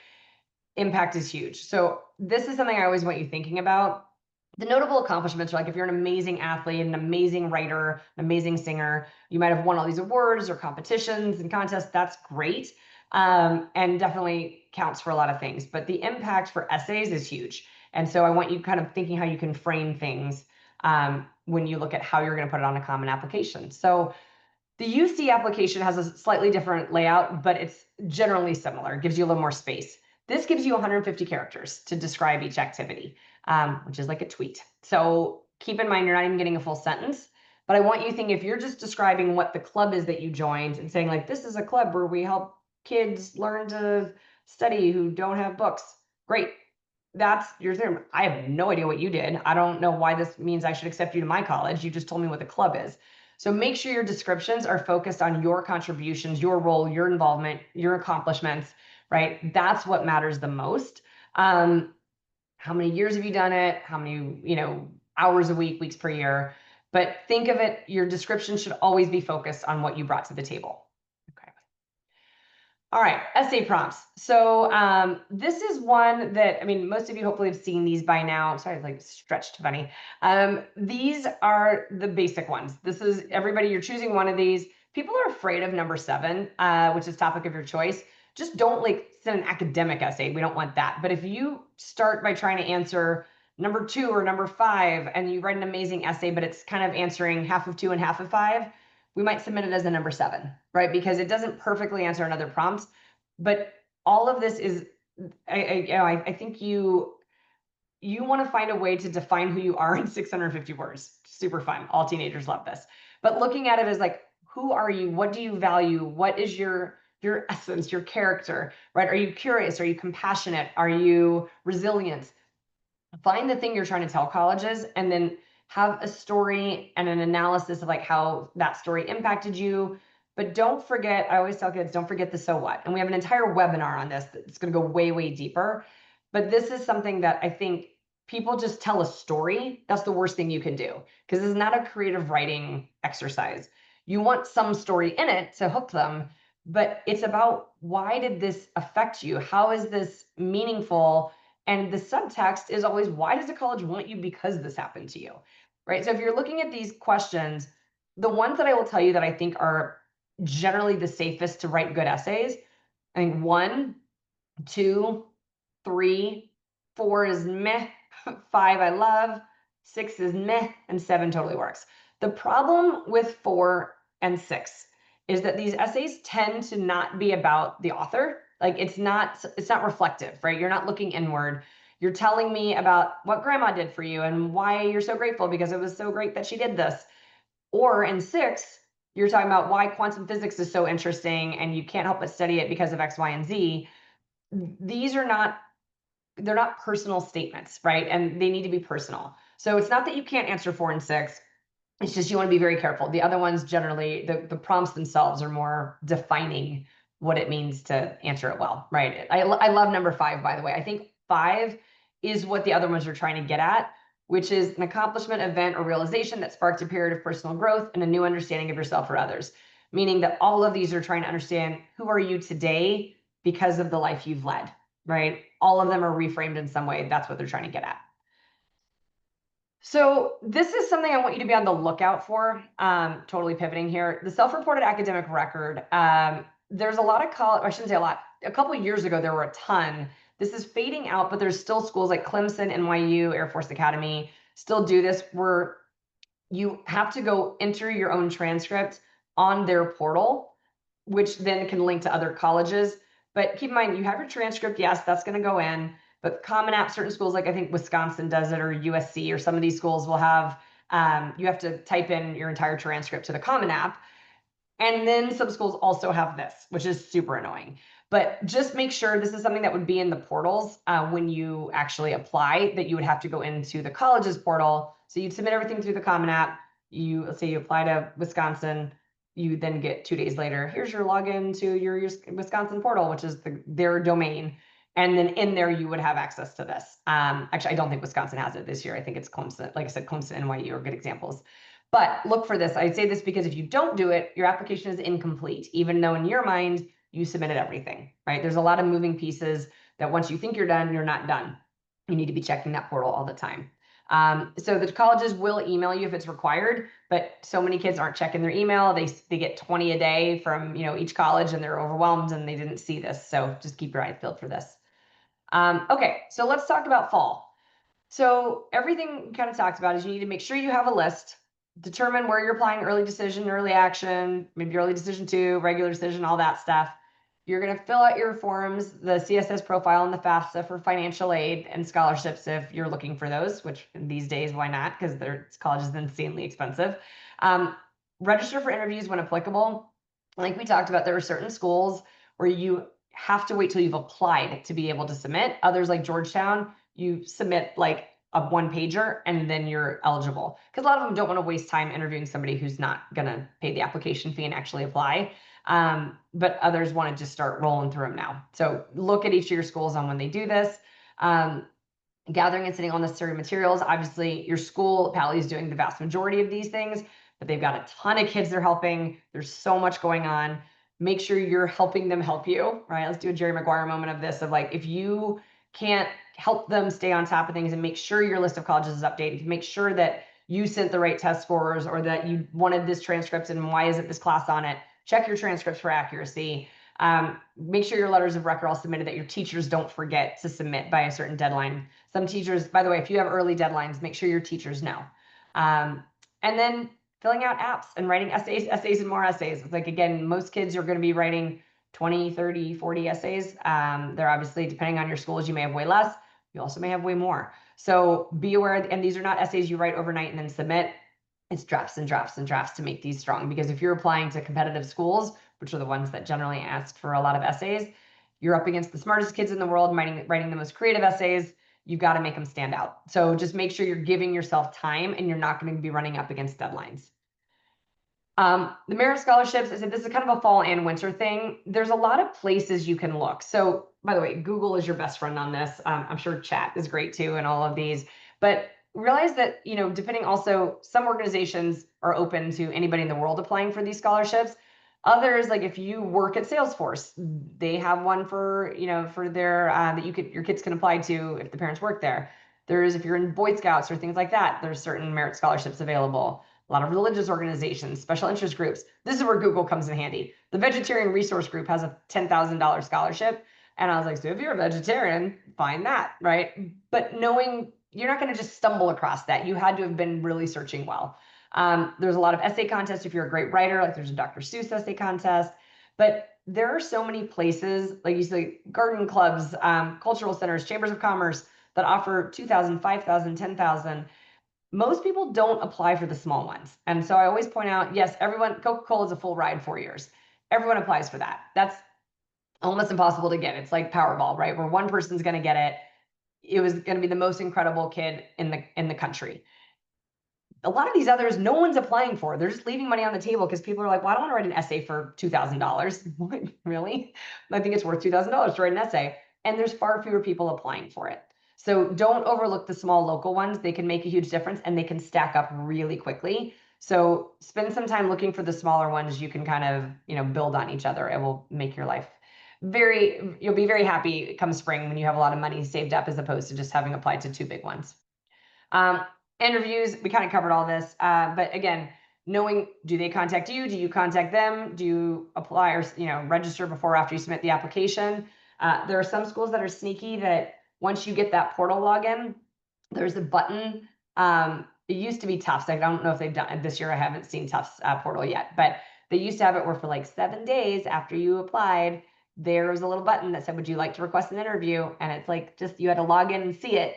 Impact is huge. So this is something I always want you thinking about. The notable accomplishments are like if you're an amazing athlete, an amazing writer, an amazing singer, you might have won all these awards or competitions and contests. That's great. And definitely counts for a lot of things. But the impact for essays is huge. And so I want you kind of thinking how you can frame things when you look at how you're going to put it on a common application. So the UC application has a slightly different layout, but it's generally similar. It gives you a little more space. This gives you 150 characters to describe each activity, which is like a tweet. So keep in mind, you're not even getting a full sentence, but I want you to think if you're just describing what the club is that you joined and saying like, this is a club where we help kids learn to study who don't have books. Great. That's your thing. I have no idea what you did. I don't know why this means I should accept you to my college. You just told me what the club is. So make sure your descriptions are focused on your contributions, your role, your involvement, your accomplishments, right? That's what matters the most. How many years have you done it? How many, hours a week, weeks per year? But think of it, your description should always be focused on what you brought to the table. Okay. All right, essay prompts. So this is one that, most of you hopefully have seen these by now. Sorry, it's like stretched funny. These are the basic ones. This is everybody, you're choosing one of these. People are afraid of number 7, which is topic of your choice. Just don't send an academic essay. We don't want that. But if you start by trying to answer number 2 or number 5, and you write an amazing essay, but it's kind of answering half of 2 and half of 5, we might submit it as a number 7, right? Because it doesn't perfectly answer another prompt, but all of this is, I think you want to find a way to define who you are in 650 words. Super fun. All teenagers love this. But looking at it as like, who are you? What do you value? What is your essence, your character, right? Are you curious? Are you compassionate? Are you resilient? Find the thing you're trying to tell colleges and then have a story and an analysis of how that story impacted you. But don't forget, I always tell kids, don't forget the so what. And we have an entire webinar on this that's going to go way, way deeper. But this is something that I think people just tell a story. That's the worst thing you can do because it's not a creative writing exercise. You want some story in it to hook them, but it's about why did this affect you? How is this meaningful? And the subtext is always, why does a college want you because this happened to you, right? So if you're looking at these questions, the ones that I will tell you that I think are generally the safest to write good essays, I think 1, 2, 3, 4 is meh, 5 I love, 6 is meh, and 7 totally works. The problem with 4 and 6 is that these essays tend to not be about the author. Like it's not reflective, right? You're not looking inward. You're telling me about what grandma did for you and why you're so grateful because it was so great that she did this. Or in 6, you're talking about why quantum physics is so interesting and you can't help but study it because of X, Y, and Z. These are not, they're not personal statements, right? And they need to be personal. So it's not that you can't answer 4 and 6. It's just you want to be very careful. The other ones generally, the prompts themselves are more defining what it means to answer it well, right? I love number 5, by the way. I think 5 is what the other ones are trying to get at, which is an accomplishment, event, or realization that sparked a period of personal growth and a new understanding of yourself or others. Meaning that all of these are trying to understand who are you today because of the life you've led, right? All of them are reframed in some way. That's what they're trying to get at. So this is something I want you to be on the lookout for. Totally pivoting here. The self-reported academic record. There's a lot of college, I shouldn't say a lot. A couple of years ago, there were a ton. This is fading out, but there's still schools like Clemson, NYU, Air Force Academy still do this where you have to go enter your own transcript on their portal, which then can link to other colleges. But keep in mind, you have your transcript. Yes, that's going to go in. But Common App, certain schools, like I think Wisconsin does it, or USC, or some of these schools will have, you have to type in your entire transcript to the Common App. And then some schools also have this, which is super annoying. But just make sure this is something that would be in the portals when you actually apply, that you would have to go into the college's portal. So you'd submit everything through the Common App. Let's say you apply to Wisconsin, you then get 2 days later, here's your login to your Wisconsin portal, which is their domain. And then in there, you would have access to this. Actually, I don't think Wisconsin has it this year. I think it's Clemson. Like I said, Clemson, NYU are good examples. But look for this. I say this because if you don't do it, your application is incomplete, even though in your mind, you submitted everything, right? There's a lot of moving pieces that once you think you're done, you're not done. You need to be checking that portal all the time. So the colleges will email you if it's required, but so many kids aren't checking their email. They get 20 a day from each college and they're overwhelmed and they didn't see this. So just keep your eyes peeled for this. Okay, so let's talk about fall. So everything kind of talks about is you need to make sure you have a list, determine where you're applying early decision, early action, maybe early decision 2, regular decision, all that stuff. You're going to fill out your forms, the CSS profile and the FAFSA for financial aid and scholarships if you're looking for those, which these days, why not? Because college is insanely expensive. Register for interviews when applicable. Like we talked about, there are certain schools where you have to wait till you've applied to be able to submit. Others like Georgetown, you submit like a 1-pager and then you're eligible. Because a lot of them don't want to waste time interviewing somebody who's not going to pay the application fee and actually apply. But others want to just start rolling through them now. So look at each of your schools on when they do this. Gathering and sending all necessary materials. Obviously, your school, Pally, is doing the vast majority of these things, but they've got a ton of kids they're helping. There's so much going on. Make sure you're helping them help you, right? Let's do a Jerry Maguire moment of this, of like, if you can't help them stay on top of things and make sure your list of colleges is updated, make sure that you sent the right test scores or that you wanted this transcript and why isn't this class on it? Check your transcripts for accuracy. Make sure your letters of record are all submitted, that your teachers don't forget to submit by a certain deadline. Some teachers, by the way, if you have early deadlines, make sure your teachers know. And then filling out apps and writing essays and more essays. It's like, again, most kids are going to be writing 20, 30, 40 essays. They're obviously, depending on your schools, you may have way less. You also may have way more. So be aware, and these are not essays you write overnight and then submit. It's drafts and drafts and drafts to make these strong, because if you're applying to competitive schools, which are the ones that generally ask for a lot of essays, you're up against the smartest kids in the world writing the most creative essays. You've got to make them stand out. So just make sure you're giving yourself time and you're not going to be running up against deadlines. The merit scholarships, I said this is kind of a fall and winter thing. There's a lot of places you can look. So by the way, Google is your best friend on this. I'm sure chat is great too and all of these, but realize that, depending also, some organizations are open to anybody in the world applying for these scholarships. Others, like if you work at Salesforce, they have one for, for their, that your kids can apply to if the parents work there. If you're in Boy Scouts or things like that, there's certain merit scholarships available. A lot of religious organizations, special interest groups. This is where Google comes in handy. The Vegetarian Resource Group has a $10,000 scholarship. And I was like, so if you're a vegetarian, find that, right? But knowing you're not going to just stumble across that. You had to have been really searching well. There's a lot of essay contests if you're a great writer, like there's a Dr. Seuss essay contest. But there are so many places, like you say, garden clubs, cultural centers, chambers of commerce that offer 2,000, 5,000, 10,000. Most people don't apply for the small ones. And so I always point out, yes, everyone, Coca-Cola is a full ride 4 years. Everyone applies for that. That's almost impossible to get. It's like Powerball, right? Where one person's going to get it. It was going to be the most incredible kid in the country. A lot of these others, no one's applying for. They're just leaving money on the table because people are like, well, I don't want to write an essay for $2,000. What? Really? I think it's worth $2,000 to write an essay. And there's far fewer people applying for it. So don't overlook the small local ones. They can make a huge difference and they can stack up really quickly. So spend some time looking for the smaller ones. You can kind of, build on each other. It will make your life you'll be very happy come spring when you have a lot of money saved up as opposed to just having applied to two big ones. Um, Interviews, we kind of covered all this, but again, knowing, do they contact you? Do you contact them? Do you apply or register before or after you submit the application? There are some schools that are sneaky that once you get that portal login, there's a button. It used to be Tufts. I don't know if they've done it this year. I haven't seen Tufts portal yet, but they used to have it where for like 7 days after you applied, there was a little button that said, would you like to request an interview? And it's like, just, you had to log in and see it.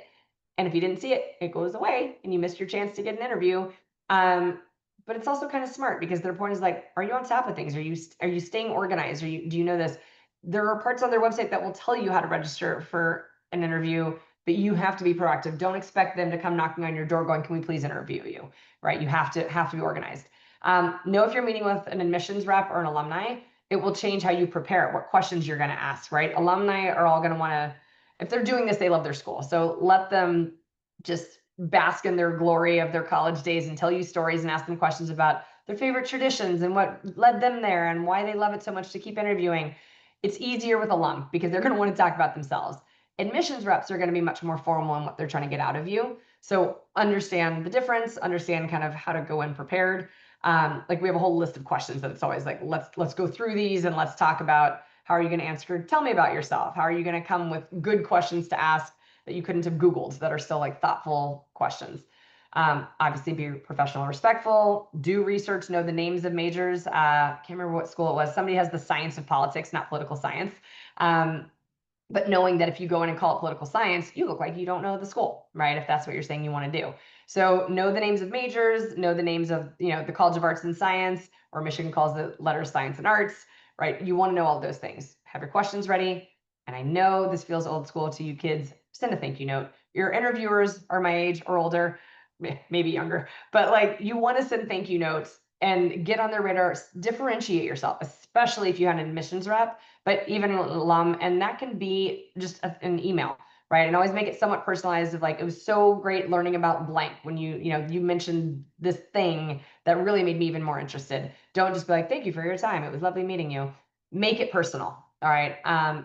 And if you didn't see it, it goes away and you missed your chance to get an interview. But it's also kind of smart because their point is like, are you on top of things? Are you staying organized? Do you know this? There are parts on their website that will tell you how to register for an interview, but you have to be proactive. Don't expect them to come knocking on your door going, can we please interview you? Right? You have to be organized. Know if you're meeting with an admissions rep or an alumni, it will change how you prepare, what questions you're going to ask, right? Alumni are all going to want to, if they're doing this, they love their school. So let them just bask in their glory of their college days and tell you stories and ask them questions about their favorite traditions and what led them there and why they love it so much to keep interviewing. It's easier with alum because they're going to want to talk about themselves. Admissions reps are going to be much more formal in what they're trying to get out of you. So understand the difference, understand kind of how to go in prepared. Like we have a whole list of questions that it's always like, let's go through these and let's talk about how are you going to answer? Tell me about yourself. How are you going to come with good questions to ask that you couldn't have Googled that are still like thoughtful questions? Obviously be professional and respectful, do research, know the names of majors. Can't remember what school it was. Somebody has the science of politics, not political science. But knowing that if you go in and call it political science, you look like you don't know the school, right? If that's what you're saying you want to do. So know the names of majors, know the names of, the College of Arts and Science, or Michigan calls it Letters, Science, and Arts, right? You want to know all those things. Have your questions ready. And I know this feels old school to you kids. Send a thank you note. Your interviewers are my age or older, maybe younger, but like you want to send thank you notes and get on their radar, differentiate yourself, especially if you had an admissions rep, but even an alum, and that can be just an email, right? And always make it somewhat personalized of like, it was so great learning about blank when you mentioned this thing that really made me even more interested. Don't just be like, thank you for your time. It was lovely meeting you. Make it personal. All right.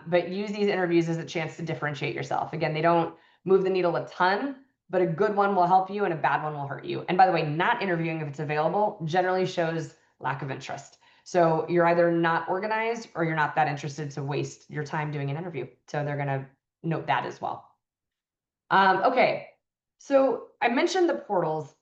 But use these interviews as a chance to differentiate yourself. Again, they don't move the needle a ton, but a good one will help you and a bad one will hurt you. And by the way, not interviewing if it's available generally shows lack of interest. So you're either not organized or you're not that interested to waste your time doing an interview. So they're going to note that as well. Okay. So I mentioned the portals.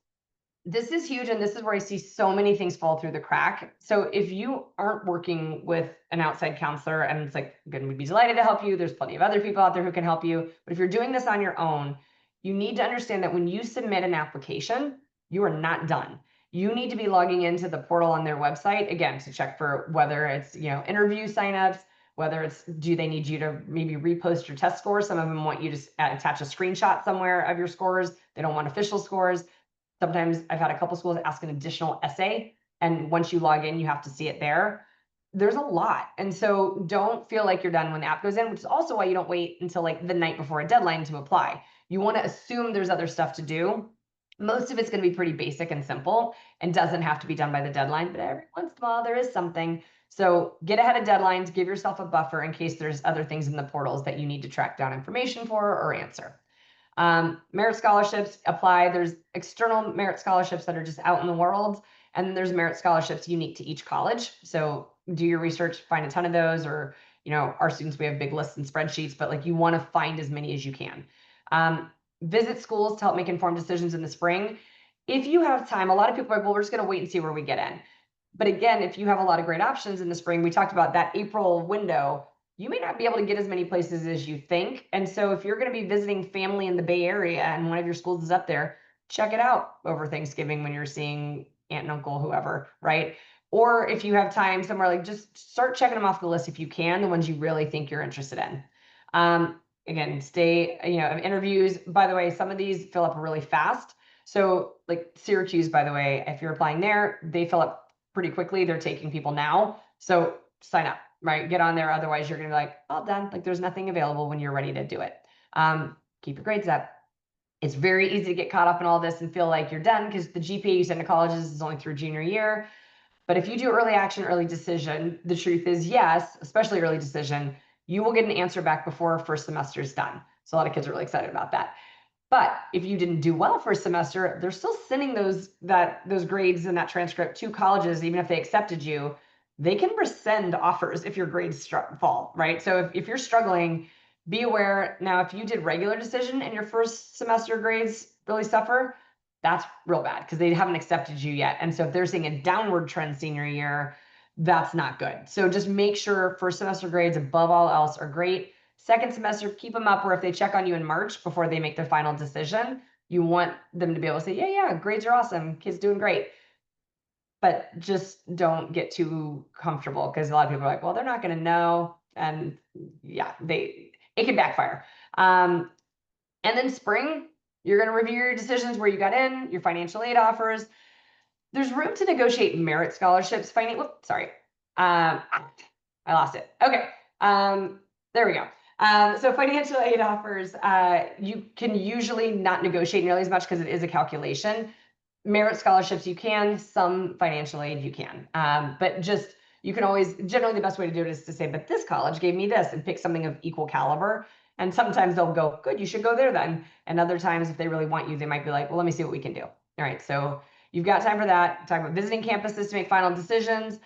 This is huge. And this is where I see so many things fall through the crack. So if you aren't working with an outside counselor, and it's like, good, we'd be delighted to help you. There's plenty of other people out there who can help you. But if you're doing this on your own, you need to understand that when you submit an application, you are not done. You need to be logging into the portal on their website, again, to check for whether it's, interview signups, whether it's, do they need you to maybe repost your test scores? Some of them want you to attach a screenshot somewhere of your scores. They don't want official scores. Sometimes I've had a couple schools ask an additional essay, and once you log in, you have to see it there. There's a lot. And so don't feel like you're done when the app goes in, which is also why you don't wait until like the night before a deadline to apply. You want to assume there's other stuff to do. Most of it's going to be pretty basic and simple and doesn't have to be done by the deadline, but every once in a while there is something. So get ahead of deadlines, give yourself a buffer in case there's other things in the portals that you need to track down information for or answer. Merit scholarships apply. There's external merit scholarships that are just out in the world. And then there's merit scholarships unique to each college. So do your research, find a ton of those, or, our students, we have big lists and spreadsheets, but like you want to find as many as you can. Visit schools to help make informed decisions in the spring. If you have time, a lot of people are like, well, we're just going to wait and see where we get in. But again, if you have a lot of great options in the spring, we talked about that April window, you may not be able to get as many places as you think. And so if you're going to be visiting family in the Bay Area and one of your schools is up there, check it out over Thanksgiving when you're seeing aunt and uncle, whoever, right? Or if you have time somewhere, like just start checking them off the list if you can, the ones you really think you're interested in. Again, stay, interviews. By the way, some of these fill up really fast. So like Syracuse, by the way, if you're applying there, they fill up pretty quickly. They're taking people now. So sign up, right? Get on there. Otherwise you're going to be like, all done. Like there's nothing available when you're ready to do it. Keep your grades up. It's very easy to get caught up in all this and feel like you're done because the GPA you send to colleges is only through junior year. But if you do early action, early decision, the truth is yes, especially early decision, you will get an answer back before first semester is done. So a lot of kids are really excited about that. But if you didn't do well for a semester, they're still sending those grades and that transcript to colleges, even if they accepted you. They can rescind offers if your grades fall, right? So if you're struggling, be aware. Now, if you did regular decision and your first semester grades really suffer, that's real bad because they haven't accepted you yet. And so if they're seeing a downward trend senior year, that's not good. So just make sure first semester grades above all else are great. Second semester, keep them up where if they check on you in March before they make their final decision, you want them to be able to say, yeah, grades are awesome. Kids doing great. But just don't get too comfortable because a lot of people are like, well, they're not going to know. And yeah, it can backfire. And then spring, you're going to review your decisions where you got in, your financial aid offers. There's room to negotiate merit scholarships. Sorry. I lost it. Okay. There we go. So financial aid offers, you can usually not negotiate nearly as much because it is a calculation. Merit scholarships, you can. Some financial aid, you can. But just, you can always, generally the best way to do it is to say, but this college gave me this, and pick something of equal caliber. And sometimes they'll go, good, you should go there then. And other times, if they really want you, they might be like, well, let me see what we can do. All right, so you've got time for that. Talk about visiting campuses to make final decisions.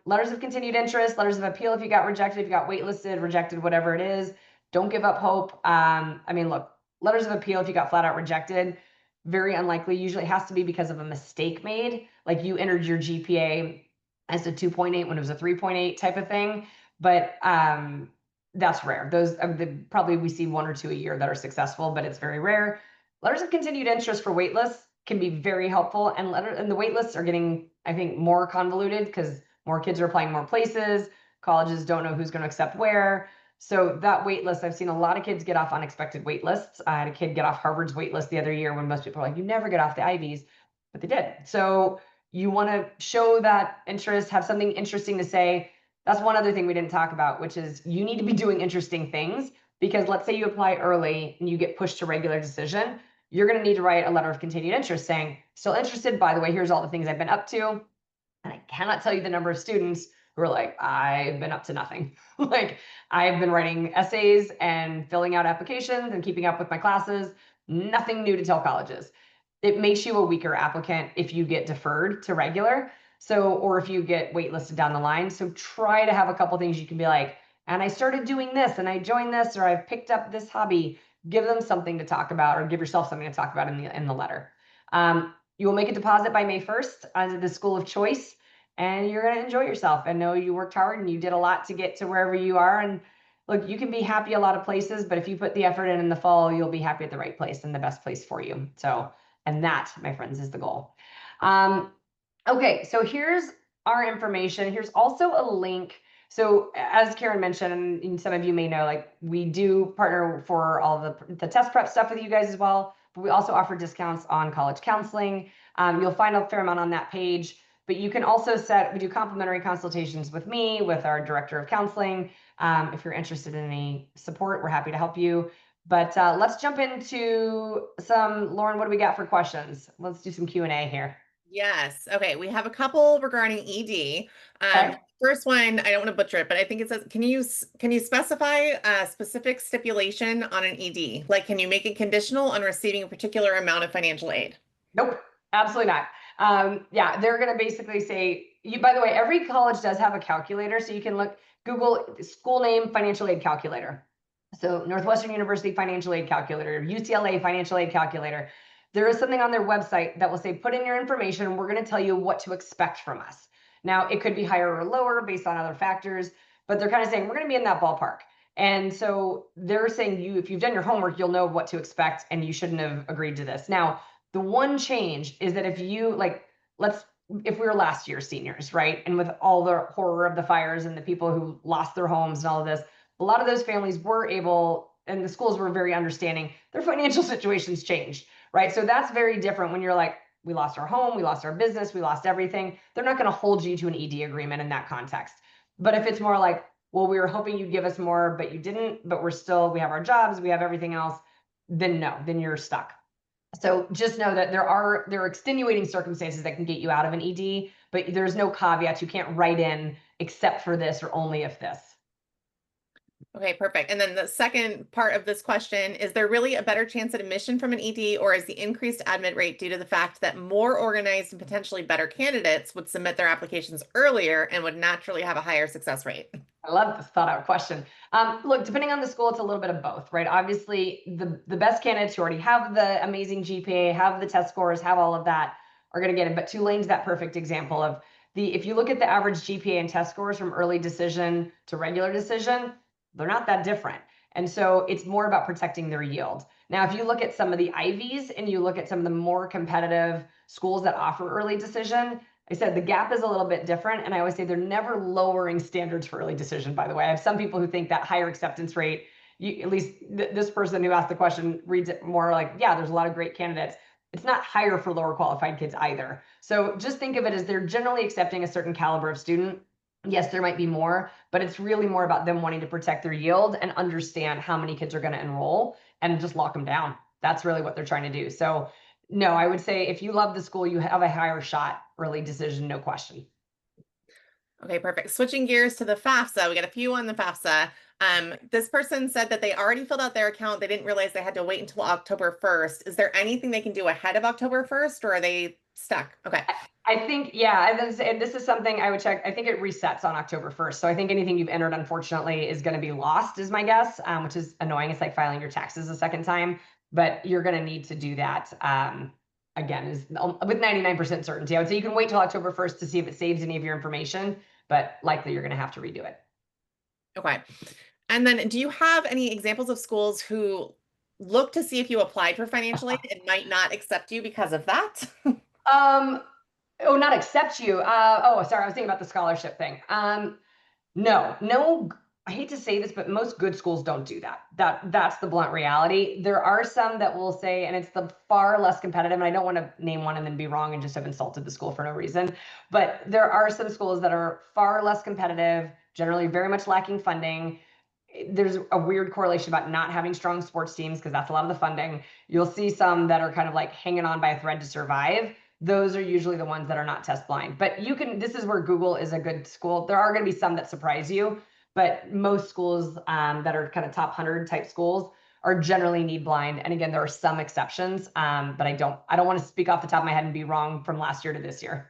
Letters of continued interest, letters of appeal if you got rejected, if you got waitlisted, rejected, whatever it is. Don't give up hope. Look, letters of appeal if you got flat out rejected, very unlikely. Usually it has to be because of a mistake made. Like you entered your GPA as a 2.8 when it was a 3.8 type of thing. But that's rare. Those probably we see one or two a year that are successful, but it's very rare. Letters of continued interest for waitlists can be very helpful. And the waitlists are getting, I think, more convoluted because more kids are applying more places. Colleges don't know who's going to accept where. So that wait list, I've seen a lot of kids get off unexpected wait lists. I had a kid get off Harvard's wait list the other year when most people are like, you never get off the Ivies, but they did. So you want to show that interest, have something interesting to say. That's one other thing we didn't talk about, which is you need to be doing interesting things because let's say you apply early and you get pushed to regular decision. You're going to need to write a letter of continued interest saying, still interested, by the way, here's all the things I've been up to. And I cannot tell you the number of students who are like, I've been up to nothing. Like I've been writing essays and filling out applications and keeping up with my classes, nothing new to tell colleges. It makes you a weaker applicant if you get deferred to regular. So, or if you get waitlisted down the line. So try to have a couple things you can be like, and I started doing this and I joined this, or I've picked up this hobby. Give them something to talk about or give yourself something to talk about in the letter. You will make a deposit by May 1st at the school of choice, and you're going to enjoy yourself and know you worked hard and you did a lot to get to wherever you are. And look, you can be happy a lot of places, but if you put the effort in the fall, you'll be happy at the right place and the best place for you. So, and that, my friends, is the goal. Okay, so here's our information. Here's also a link. So as Karen mentioned, and some of you may know, like we do partner for all the test prep stuff with you guys as well. But we also offer discounts on college counseling. You'll find a fair amount on that page, but you can also we do complimentary consultations with me, with our director of counseling. If you're interested in any support, we're happy to help you. But let's jump into Lauren, what do we got for questions? Let's do some Q&A here. Yes. Okay. We have a couple regarding ED. Okay. First one, I don't want to butcher it, but I think it says, can you specify a specific stipulation on an ED? Like, can you make it conditional on receiving a particular amount of financial aid? Nope, absolutely not. Yeah, they're going to basically say, by the way, every college does have a calculator. So you can Google school name financial aid calculator. So Northwestern University financial aid calculator, UCLA financial aid calculator. There is something on their website that will say, put in your information and we're going to tell you what to expect from us. Now, it could be higher or lower based on other factors, but they're kind of saying we're going to be in that ballpark. And so they're saying if you've done your homework, you'll know what to expect and you shouldn't have agreed to this. Now, the one change is that if you like, if we were last year's seniors, right? And with all the horror of the fires and the people who lost their homes and all of this, a lot of those families were able, and the schools were very understanding, their financial situations changed, right? So that's very different when you're like, we lost our home, we lost our business, we lost everything. They're not going to hold you to an ED agreement in that context. But if it's more like, well, we were hoping you'd give us more, but you didn't, but we have our jobs, we have everything else, then no, then you're stuck. So just know that there are extenuating circumstances that can get you out of an ED, but there's no caveats. You can't write in except for this or only if this. Okay, perfect. And then the second part of this question, is there really a better chance at admission from an ED, or is the increased admit rate due to the fact that more organized and potentially better candidates would submit their applications earlier and would naturally have a higher success rate? I love this thought out question. Look, depending on the school, it's a little bit of both, right? Obviously, the best candidates who already have the amazing GPA, have the test scores, have all of that are going to get it. But Tulane's that perfect example of if you look at the average GPA and test scores from early decision to regular decision, they're not that different. And so it's more about protecting their yield. Now, if you look at some of the Ivies and you look at some of the more competitive schools that offer early decision, I said the gap is a little bit different. And I always say they're never lowering standards for early decision, by the way. I have some people who think that higher acceptance rate, at least this person who asked the question reads it more like, yeah, there's a lot of great candidates. It's not higher for lower qualified kids either. So just think of it as they're generally accepting a certain caliber of student. Yes, there might be more, but it's really more about them wanting to protect their yield and understand how many kids are going to enroll and just lock them down. That's really what they're trying to do. So no, I would say if you love the school, you have a higher shot early decision, no question. Okay, perfect. Switching gears to the FAFSA, we got a few on the FAFSA. This person said that they already filled out their account. They didn't realize they had to wait until October 1st. Is there anything they can do ahead of October 1st, or are they stuck? Okay. I think, yeah, and this is something I would check. I think it resets on October 1st. So I think anything you've entered, unfortunately, is going to be lost, is my guess, which is annoying. It's like filing your taxes a second time, but you're going to need to do that. Again, is with 99% certainty. I would say you can wait till October 1st to see if it saves any of your information, but likely you're going to have to redo it. Okay. And then do you have any examples of schools who look to see if you applied for financial aid and might not accept you because of that? Oh, not accept you. Oh, sorry, I was thinking about the scholarship thing. No, I hate to say this, but most good schools don't do that. That's the blunt reality. There are some that will say, and it's the far less competitive, and I don't want to name one and then be wrong and just have insulted the school for no reason. But there are some schools that are far less competitive, generally very much lacking funding. There's a weird correlation about not having strong sports teams because that's a lot of the funding. You'll see some that are kind of like hanging on by a thread to survive. Those are usually the ones that are not test blind. But this is where Google is a good school. There are going to be some that surprise you, but most schools that are kind of top 100 type schools are generally need blind. And again, there are some exceptions, but I don't want to speak off the top of my head and be wrong from last year to this year.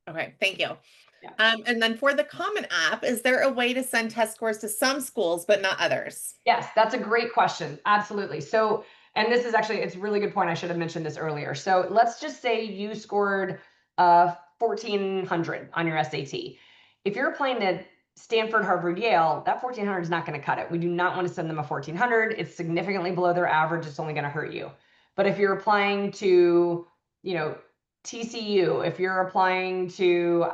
Okay, thank you. Yeah. And then for the Common App, is there a way to send test scores to some schools but not others? Yes, that's a great question. Absolutely. So, and this is actually, it's a really good point. I should have mentioned this earlier. So let's just say you scored 1,400 on your SAT. If you're applying to Stanford, Harvard, Yale, that 1,400 is not going to cut it. We do not want to send them a 1,400. It's significantly below their average. It's only going to hurt you. But if you're applying to, TCU, if you're applying to,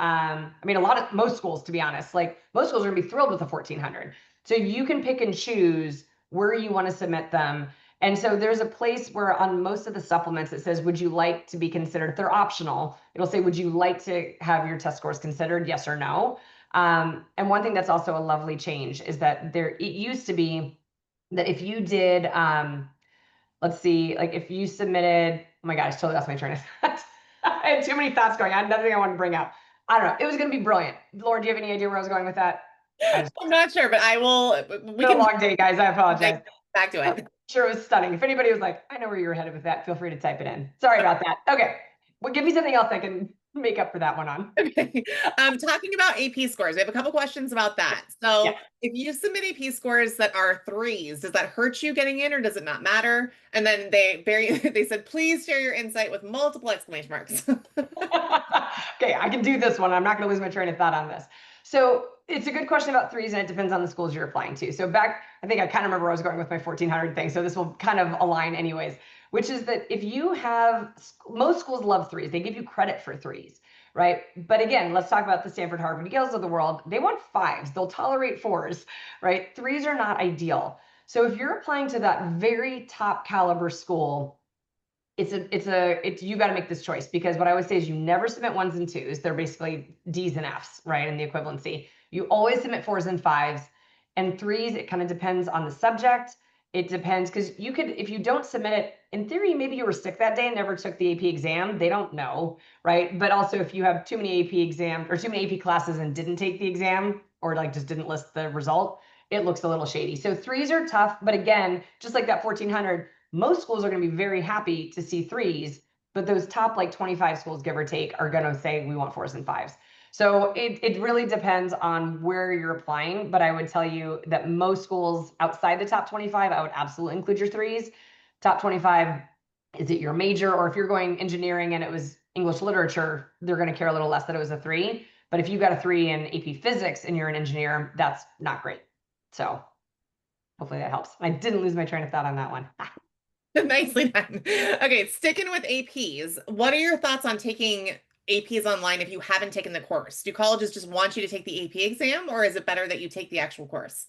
most schools, to be honest, like most schools are going to be thrilled with the 1,400. So you can pick and choose where you want to submit them. And so there's a place where on most of the supplements, it says, would you like to be considered? If they're optional, it'll say, would you like to have your test scores considered? Yes or no. And one thing that's also a lovely change is that it used to be that if you did, let's see, like if you submitted, oh my gosh, totally lost my train of thought. I had too many thoughts going. I had nothing I wanted to bring up. I don't know. It was going to be brilliant. Lauren, do you have any idea where I was going with that? I'm not sure, but I will. We can. A long day, guys. I apologize. Back to it. I'm sure it was stunning. If anybody was like, I know where you were headed with that, feel free to type it in. Sorry about that. Okay. Well, give me something else I can. make up for that one on. Okay. Talking about AP scores, we have a couple questions about that. Yeah. So, if you submit AP scores that are threes, does that hurt you getting in, or does it not matter? And then they said, please share your insight with multiple exclamation marks. Okay, I can do this one. I'm not going to lose my train of thought on this. So it's a good question about threes, and it depends on the schools you're applying to. So back, I think I kind of remember where I was going with my 1400 thing. So this will kind of align anyways, which is that if you have, most schools love threes. They give you credit for threes, right? But again, let's talk about the Stanford, Harvard, Yales of the world. They want fives. They'll tolerate fours, right? Threes are not ideal. So if you're applying to that very top caliber school, it's you got to make this choice, because what I would say is you never submit ones and twos. They're basically D's and F's, right? In the equivalency, you always submit fours and fives, and threes. It kind of depends on the subject. It depends, because you could, if you don't submit it, in theory, maybe you were sick that day and never took the AP exam. They don't know, right? But also, if you have too many AP exams or too many AP classes and didn't take the exam, or like just didn't list the result, it looks a little shady. So threes are tough, but again, just like that 1400, most schools are going to be very happy to see threes, but those top like 25 schools, give or take, are going to say we want fours and fives. So it really depends on where you're applying. But I would tell you that most schools outside the top 25, I would absolutely include your threes. Top 25, is it your major? Or if you're going engineering and it was English literature, they're going to care a little less that it was a three. But if you got a three in AP physics and you're an engineer, that's not great. So hopefully that helps. I didn't lose my train of thought on that one. Nicely done. Okay, sticking with APs, what are your thoughts on taking APs online if you haven't taken the course? Do colleges just want you to take the AP exam, or is it better that you take the actual course?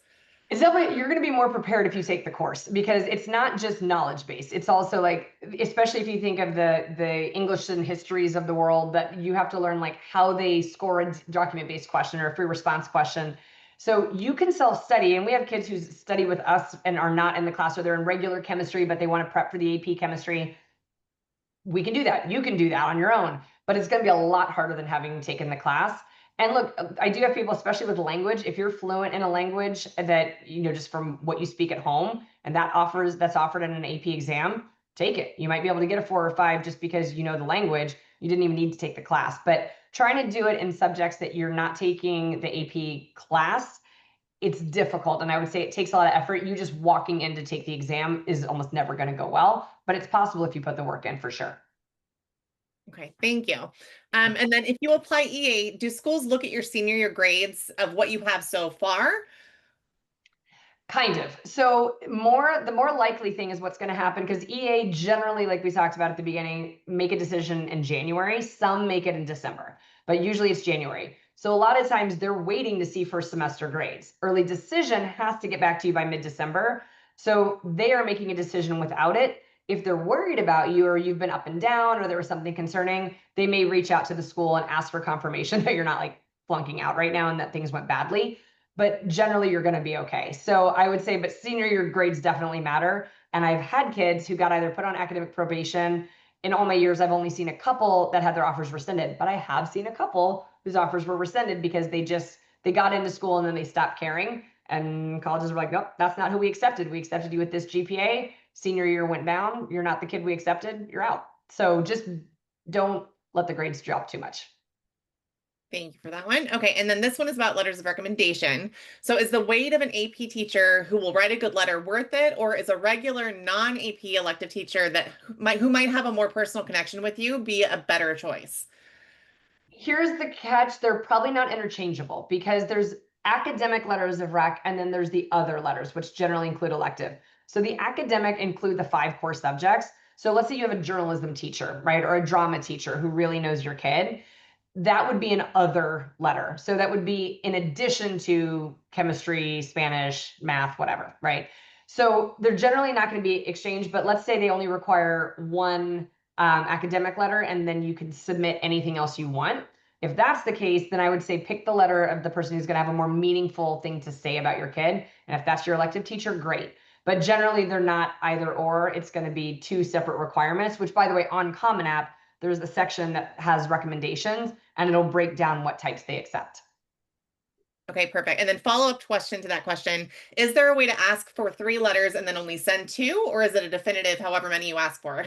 It's definitely, you're going to be more prepared if you take the course, because it's not just knowledge based. It's also like, especially if you think of the English and histories of the world, that you have to learn like how they score a document based question or a free response question. So you can self study, and we have kids who study with us and are not in the class, or they're in regular chemistry but they want to prep for the AP chemistry. We can do that. You can do that on your own, but it's going to be a lot harder than having taken the class. And look, I do have people, especially with language, if you're fluent in a language that, just from what you speak at home, and that's offered in an AP exam, take it. You might be able to get a 4 or 5 just because you know the language. You didn't even need to take the class. But trying to do it in subjects that you're not taking the AP class, it's difficult. And I would say it takes a lot of effort. You just walking in to take the exam is almost never going to go well, but it's possible if you put the work in, for sure. Okay, thank you. And then if you apply EA, do schools look at your senior year grades of what you have so far? Kind of. So the more likely thing is what's going to happen, because EA generally, like we talked about at the beginning, make a decision in January. Some make it in December, but usually it's January. So a lot of times they're waiting to see first semester grades. Early decision has to get back to you by mid-December. So they are making a decision without it. If they're worried about you, or you've been up and down, or there was something concerning, they may reach out to the school and ask for confirmation that you're not like flunking out right now and that things went badly, but generally you're going to be okay. So I would say, but senior year grades definitely matter. And I've had kids who got either put on academic probation. In all my years, I've only seen a couple that had their offers rescinded, but I have seen a couple whose offers were rescinded because they got into school and then they stopped caring. And colleges were like, nope, that's not who we accepted. We accepted you with this GPA. Senior year went down. You're not the kid we accepted. You're out. So just don't let the grades drop too much. Thank you for that one. Okay, and then this one is about letters of recommendation. So is the weight of an AP teacher who will write a good letter worth it, or is a regular non-AP elective teacher that who might have a more personal connection with you be a better choice? Here's the catch. They're probably not interchangeable, because there's academic letters of rec and then there's the other letters, which generally include elective. So the academic include the 5 core subjects. So let's say you have a journalism teacher, right? Or a drama teacher who really knows your kid. That would be an other letter. So that would be in addition to chemistry, Spanish, math, whatever, right? So they're generally not going to be exchanged, but let's say they only require one academic letter, and then you can submit anything else you want. If that's the case, then I would say pick the letter of the person who's going to have a more meaningful thing to say about your kid. And if that's your elective teacher, great. But generally, they're not either or. It's going to be 2 separate requirements, which, by the way, on Common App, there's a section that has recommendations, and it'll break down what types they accept. Okay, perfect. And then follow-up question to that question, is there a way to ask for 3 letters and then only send 2, or is it a definitive however many you ask for?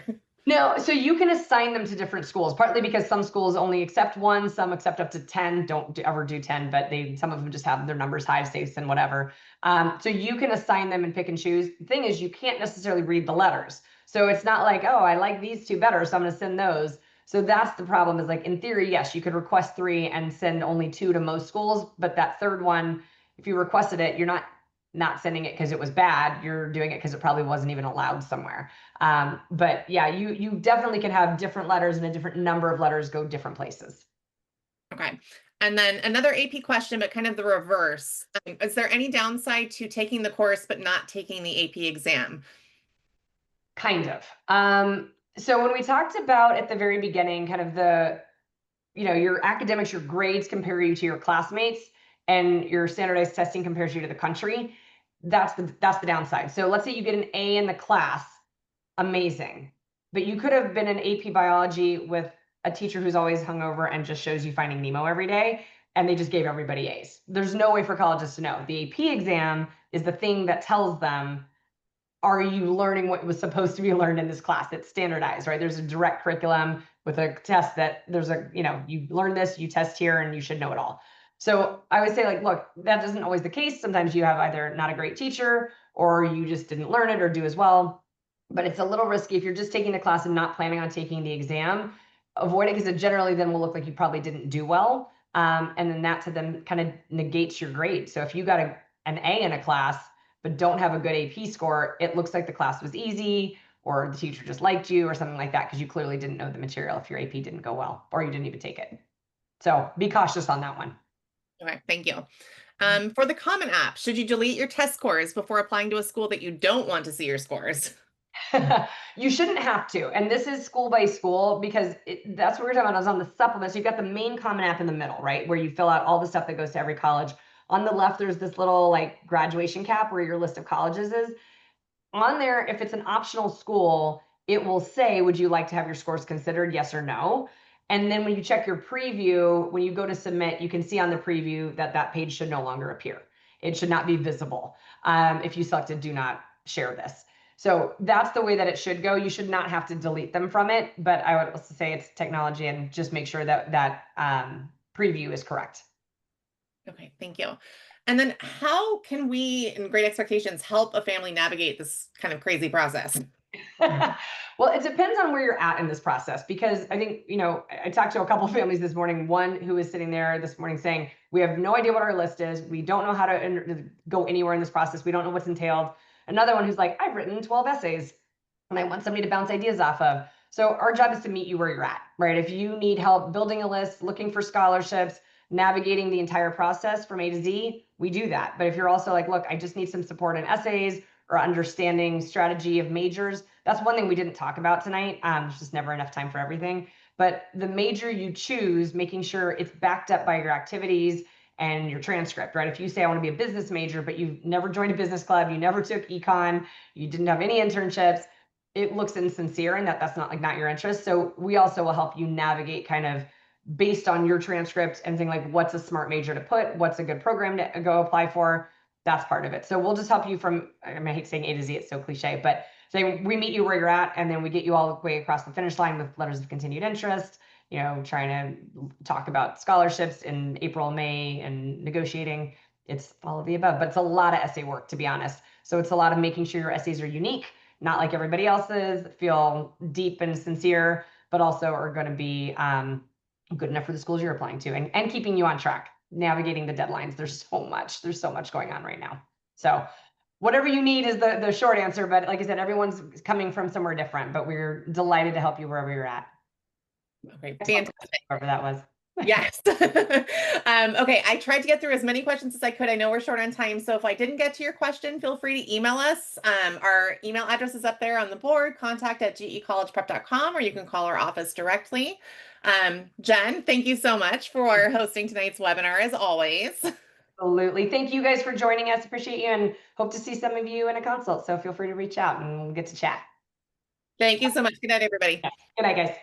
No, so you can assign them to different schools, partly because some schools only accept one, some accept up to 10, ever do 10, but some of them just have their numbers high, safe, and whatever. So you can assign them and pick and choose. The thing is, you can't necessarily read the letters. So it's not like, oh, I like these two better, so I'm going to send those. So that's the problem, is like, in theory, yes, you could request 3 and send only 2 to most schools, but that third one, if you requested it, you're not sending it because it was bad. You're doing it because it probably wasn't even allowed somewhere. But yeah, you definitely can have different letters and a different number of letters go different places. Okay. And then another AP question, but kind of the reverse. Is there any downside to taking the course but not taking the AP exam? Kind of. So when we talked about at the very beginning, kind of your academics, your grades compare you to your classmates, and your standardized testing compares you to the country. That's the downside. So let's say you get an A in the class, amazing. But you could have been in AP biology with a teacher who's always hungover and just shows you Finding Nemo every day, and they just gave everybody A's. There's no way for colleges to know. The AP exam is the thing that tells them, are you learning what was supposed to be learned in this class? It's standardized, right? There's a direct curriculum with a test that you learn this, you test here, and you should know it all. So I would say, like, look, that isn't always the case. Sometimes you have either not a great teacher, or you just didn't learn it or do as well. But it's a little risky if you're just taking the class and not planning on taking the exam. Avoid it, because it generally then will look like you probably didn't do well. And then that to them kind of negates your grade. So if you got an A in a class, but don't have a good AP score, it looks like the class was easy, or the teacher just liked you or something like that, because you clearly didn't know the material if your AP didn't go well or you didn't even take it. So be cautious on that one. Okay, thank you. For the Common App, should you delete your test scores before applying to a school that you don't want to see your scores? You shouldn't have to. And this is school by school, because that's what we're talking about. Is on the supplements. You've got the main Common App in the middle, right? Where you fill out all the stuff that goes to every college. On the left, there's this little like graduation cap where your list of colleges is. On there, if it's an optional school, it will say, would you like to have your scores considered, yes or no? And then when you check your preview, when you go to submit, you can see on the preview that that page should no longer appear. It should not be visible if you selected do not share this. So that's the way that it should go. You should not have to delete them from it, but I would also say it's technology, and just make sure that that preview is correct. Okay, thank you. And then how can we, in Great Expectations, help a family navigate this kind of crazy process? Well, it depends on where you're at in this process, because I think, I talked to a couple of families this morning, one who was sitting there this morning saying, we have no idea what our list is. We don't know how to go anywhere in this process. We don't know what's entailed. Another one who's like, I've written 12 essays and I want somebody to bounce ideas off of. So our job is to meet you where you're at, right? If you need help building a list, looking for scholarships, navigating the entire process from A to Z, we do that. But if you're also like, look, I just need some support in essays or understanding strategy of majors, that's one thing we didn't talk about tonight. There's just never enough time for everything. But the major you choose, making sure it's backed up by your activities and your transcript, right? If you say, I want to be a business major, but you've never joined a business club, you never took econ, you didn't have any internships, it looks insincere, and that's not your interest. So we also will help you navigate kind of based on your transcript and saying, like, what's a smart major to put, what's a good program to go apply for. That's part of it. So we'll just help you from, I hate saying A to Z, it's so cliche, but say we meet you where you're at, and then we get you all the way across the finish line with letters of continued interest, trying to talk about scholarships in April, May, and negotiating. It's all of the above, but it's a lot of essay work, to be honest. So it's a lot of making sure your essays are unique, not like everybody else's, feel deep and sincere, but also are going to be good enough for the schools you're applying to, and keeping you on track, navigating the deadlines. There's so much going on right now. So whatever you need is the short answer. But like I said, everyone's coming from somewhere different, but we're delighted to help you wherever you're at. Okay, fantastic. Wherever that was. Yes. Okay, I tried to get through as many questions as I could. I know we're short on time, so if I didn't get to your question, feel free to email us. Our email address is up there on the board, contact@gecollegeprep.com, or you can call our office directly. Jen, thank you so much for hosting tonight's webinar, as always. Absolutely. Thank you guys for joining us. Appreciate you, and hope to see some of you in a consult. So feel free to reach out and we'll get to chat. Thank you so much. Good night, everybody. Good night, guys.